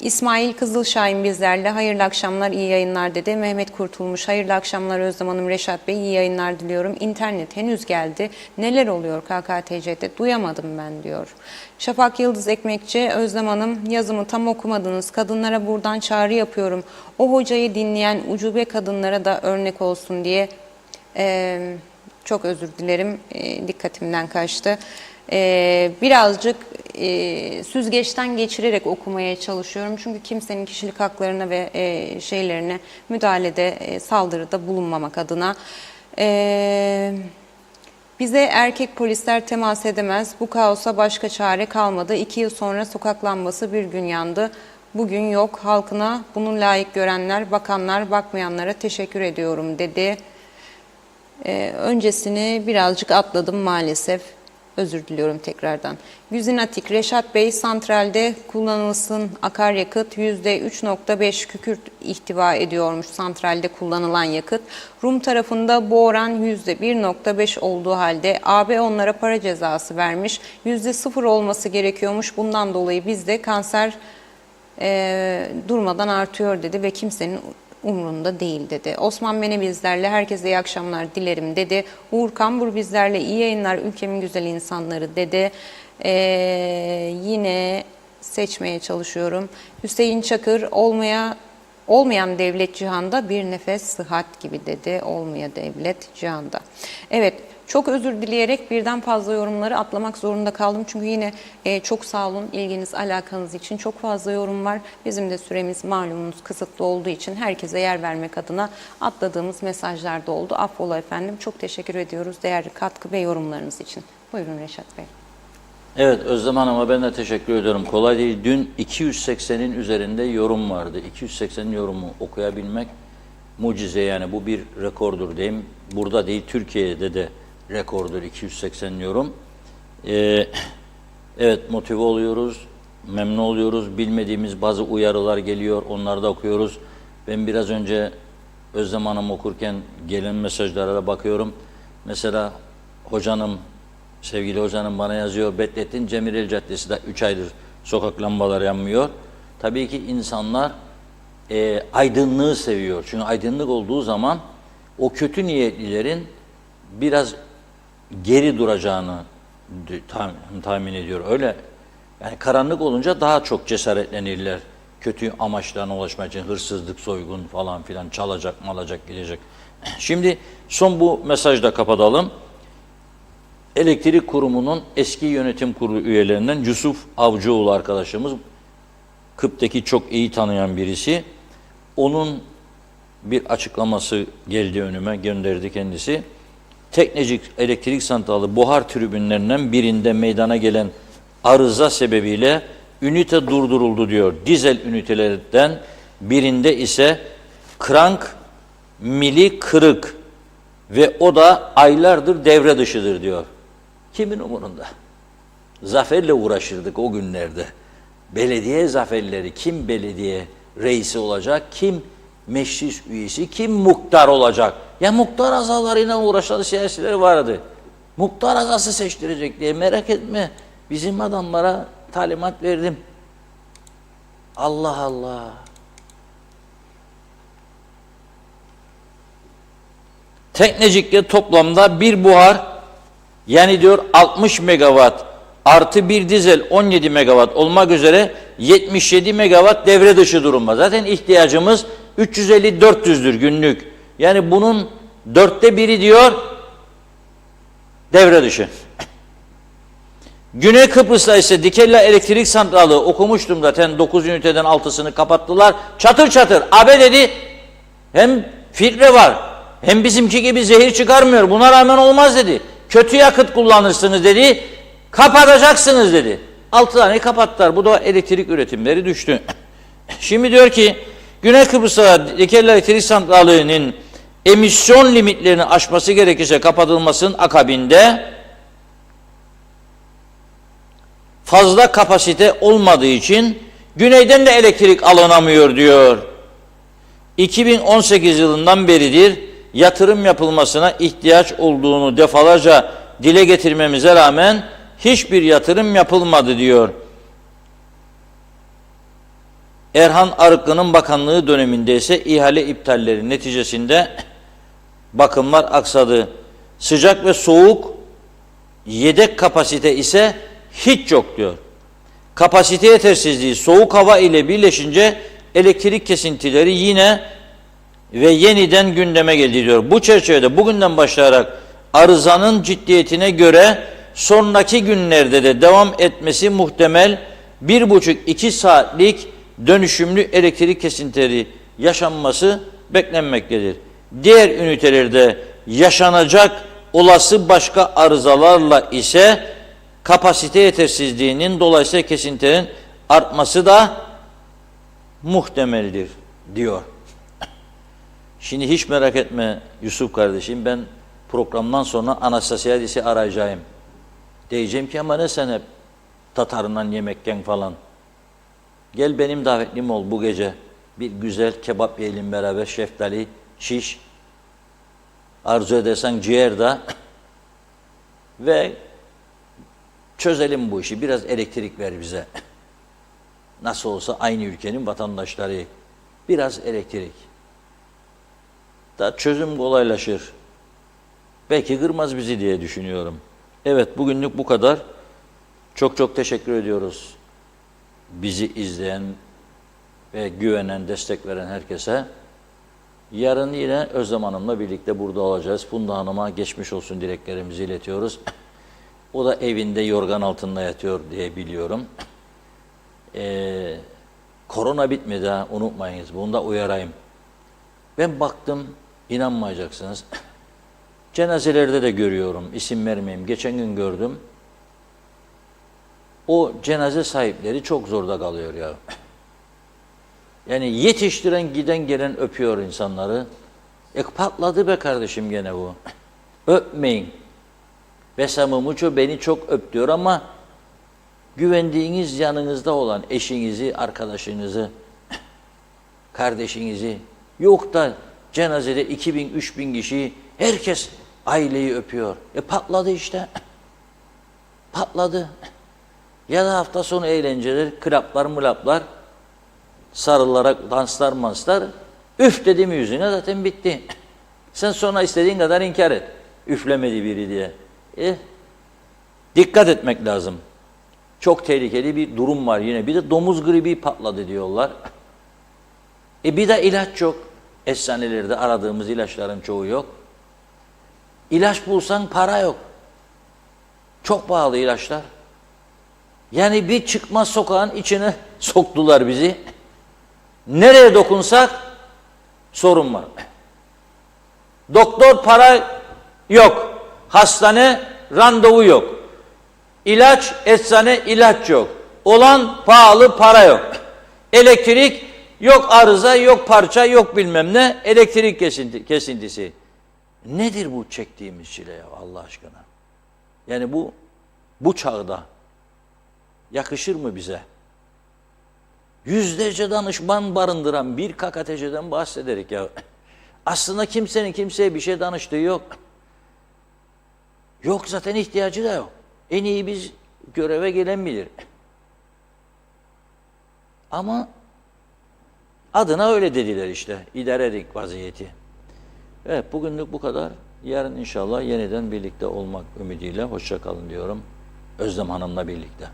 İsmail Kızılşahin bizlerle, hayırlı akşamlar, iyi yayınlar dedi. Mehmet Kurtulmuş, hayırlı akşamlar Özlem Hanım, Reşat Bey, iyi yayınlar diliyorum. İnternet henüz geldi. Neler oluyor KKTC'de? Duyamadım ben diyor. Şafak Yıldız Ekmekçi, Özlem Hanım, yazımı tam okumadınız. Kadınlara buradan çağrı yapıyorum. O hocayı dinleyen ucube kadınlara da örnek olsun diye. Çok özür dilerim, dikkatimden kaçtı. Birazcık süzgeçten geçirerek okumaya çalışıyorum. Çünkü kimsenin kişilik haklarına ve şeylerine müdahalede, saldırıda bulunmamak adına. Bize erkek polisler temas edemez. Bu kaosa başka çare kalmadı. 2 yıl sonra sokak lambası bir gün yandı. Bugün yok. Halkına bunu layık görenler, bakanlar, bakmayanlara teşekkür ediyorum dedi. Öncesini birazcık atladım maalesef. Özür diliyorum tekrardan. Güzin Atik, Reşat Bey, santralde kullanılsın akaryakıt %3.5 kükürt ihtiva ediyormuş santralde kullanılan yakıt. Rum tarafında bu oran %1.5 olduğu halde AB onlara para cezası vermiş. %0 olması gerekiyormuş. Bundan dolayı bizde kanser durmadan artıyor dedi ve kimsenin umrunda değil dedi. Osman Mene bizlerle, herkese iyi akşamlar dilerim dedi. Uğur Kambur bizlerle, iyi yayınlar ülkemin güzel insanları dedi. Yine seçmeye çalışıyorum. Hüseyin Çakır, olmayan devlet cihanda bir nefes sıhhat gibi dedi. Olmaya devlet cihanda. Evet, çok özür dileyerek birden fazla yorumları atlamak zorunda kaldım. Çünkü yine çok sağ olun ilginiz, alakanız için. Çok fazla yorum var. Bizim de süremiz malumunuz kısıtlı olduğu için herkese yer vermek adına atladığımız mesajlar da oldu. Affola efendim. Çok teşekkür ediyoruz değerli katkı ve yorumlarınız için. Buyurun Reşat Bey. Evet Özlem Hanım'a ben de teşekkür ediyorum. Kolay değil. Dün 280'in üzerinde yorum vardı. 280 yorumu okuyabilmek mucize, yani bu bir rekordur diyeyim. Burada değil, Türkiye'de de rekordur 280 yorum. Evet, motive oluyoruz, memnun oluyoruz. Bilmediğimiz bazı uyarılar geliyor, onları da okuyoruz. Ben biraz önce Özlem Hanım okurken gelen mesajlara da bakıyorum. Mesela hocanım, sevgili hocanım bana yazıyor, Bedrettin Cemirel Caddesi'de 3 aydır sokak lambaları yanmıyor. Tabii ki insanlar aydınlığı seviyor. Çünkü aydınlık olduğu zaman o kötü niyetlilerin biraz geri duracağını tahmin ediyor. Öyle yani, karanlık olunca daha çok cesaretlenirler. Kötü amaçlarına ulaşmak için hırsızlık, soygun falan filan, çalacak, malacak, gidecek. Şimdi son bu mesajla kapatalım. Elektrik Kurumu'nun eski yönetim kurulu üyelerinden Yusuf Avcıoğlu arkadaşımız, Kıp'taki çok iyi tanıyan birisi. Onun bir açıklaması geldi önüme, gönderdi kendisi. Teknecik elektrik santralı buhar tribünlerinden birinde meydana gelen arıza sebebiyle ünite durduruldu diyor. Dizel ünitelerden birinde ise krank mili kırık ve o da aylardır devre dışıdır diyor. Kimin umurunda? Zaferle uğraşırdık o günlerde. Belediye zaferleri, kim belediye reisi olacak, kim meclis üyesi, kim muhtar olacak? Ya muhtar azalarıyla uğraşan siyasiler vardı. Muhtar azası seçtirecek diye, merak etme. Bizim adamlara talimat verdim. Allah Allah. Teknecik'te toplamda bir buhar, yani diyor 60 megawatt artı bir dizel 17 megawatt olmak üzere 77 megawatt devre dışı durumda. Zaten ihtiyacımız 350-400'dür günlük. Yani bunun 1/4 diyor devre dışı. Güney Kıbrıs'ta ise Dikella Elektrik Santralı, okumuştum zaten, 9 üniteden 6'sını kapattılar. Çatır çatır. AB dedi, hem filtre var hem bizimki gibi zehir çıkarmıyor. Buna rağmen olmaz dedi. Kötü yakıt kullanırsınız dedi. Kapatacaksınız dedi. 6 tane kapattılar. Bu da elektrik üretimleri düştü. Şimdi diyor ki Güney Kıbrıs'ta Dikenli Elektrik Santrali'nin emisyon limitlerini aşması gerekirse kapatılmasının akabinde fazla kapasite olmadığı için güneyden de elektrik alınamıyor diyor. 2018 yılından beridir yatırım yapılmasına ihtiyaç olduğunu defalarca dile getirmemize rağmen hiçbir yatırım yapılmadı diyor. Erhan Arıklı'nın bakanlığı döneminde ise ihale iptalleri neticesinde bakımlar aksadı. Sıcak ve soğuk yedek kapasite ise hiç yok diyor. Kapasite yetersizliği soğuk hava ile birleşince elektrik kesintileri yine ve yeniden gündeme geldi diyor. Bu çerçevede bugünden başlayarak arızanın ciddiyetine göre sonraki günlerde de devam etmesi muhtemel 1,5-2 saatlik dönüşümlü elektrik kesintileri yaşanması beklenmektedir. Diğer ünitelerde yaşanacak olası başka arızalarla ise kapasite yetersizliğinin dolayısıyla kesintilerin artması da muhtemeldir diyor. Şimdi hiç merak etme Yusuf kardeşim, ben programdan sonra Anastasiadis'i arayacağım. Diyeceğim ki ama ne sen hep Tatarından yemekken falan. Gel benim davetlim ol bu gece. Bir güzel kebap yiyelim beraber, şeftali, şiş. Arzu edersen ciğer de. Ve çözelim bu işi. Biraz elektrik ver bize. Nasıl olsa aynı ülkenin vatandaşları. Biraz elektrik. Da çözüm kolaylaşır. Belki kırmaz bizi diye düşünüyorum. Evet, bugünlük bu kadar. Çok çok teşekkür ediyoruz. Bizi izleyen ve güvenen, destek veren herkese. Yarın yine Özlem Hanım'la birlikte burada olacağız. Funda Hanım'a geçmiş olsun dileklerimizi iletiyoruz. O da evinde yorgan altında yatıyor diye biliyorum. Korona bitmedi ha, unutmayınız. Bunu da uyarayım. Ben baktım, inanmayacaksınız. Cenazelerde de görüyorum, isim vermeyeyim. Geçen gün gördüm. O cenaze sahipleri çok zorda kalıyor ya. Yani yetiştiren, giden gelen öpüyor insanları. Patladı be kardeşim gene bu. Öpmeyin. Besamı beni çok öp diyor ama güvendiğiniz yanınızda olan eşinizi, arkadaşınızı, kardeşinizi, yok da cenazede 2000-3000 kişi herkes aileyi öpüyor. Patladı işte. Patladı. Ya da hafta sonu eğlenceler, klaplar, mülaplar, sarılarak danslar, manslar, üf dedim yüzüne zaten bitti. Sen sonra istediğin kadar inkar et. Üflemedi biri diye. Dikkat etmek lazım. Çok tehlikeli bir durum var yine. Bir de domuz gribi patladı diyorlar. Bir de ilaç yok. Eczanelerde aradığımız ilaçların çoğu yok. İlaç bulsan para yok. Çok pahalı ilaçlar. Yani bir çıkmaz sokağın içine soktular bizi. Nereye dokunsak sorun var. Doktor para yok. Hastane randevu yok. İlaç, eczane ilaç yok. Olan pahalı para yok. Elektrik yok, arıza yok, parça yok, bilmem ne. Elektrik kesintisi. Nedir bu çektiğimiz çile ya Allah aşkına? Yani bu çağda yakışır mı bize? Yüzlerce danışman barındıran bir KKTC'den bahsederek ya. Aslında kimsenin kimseye bir şey danıştığı yok. Yok, zaten ihtiyacı da yok. En iyi biz göreve gelen bilir. Ama adına öyle dediler işte. İdare edik vaziyeti. Evet, bugünlük bu kadar. Yarın inşallah yeniden birlikte olmak ümidiyle hoşça kalın diyorum. Özlem Hanım'la birlikte.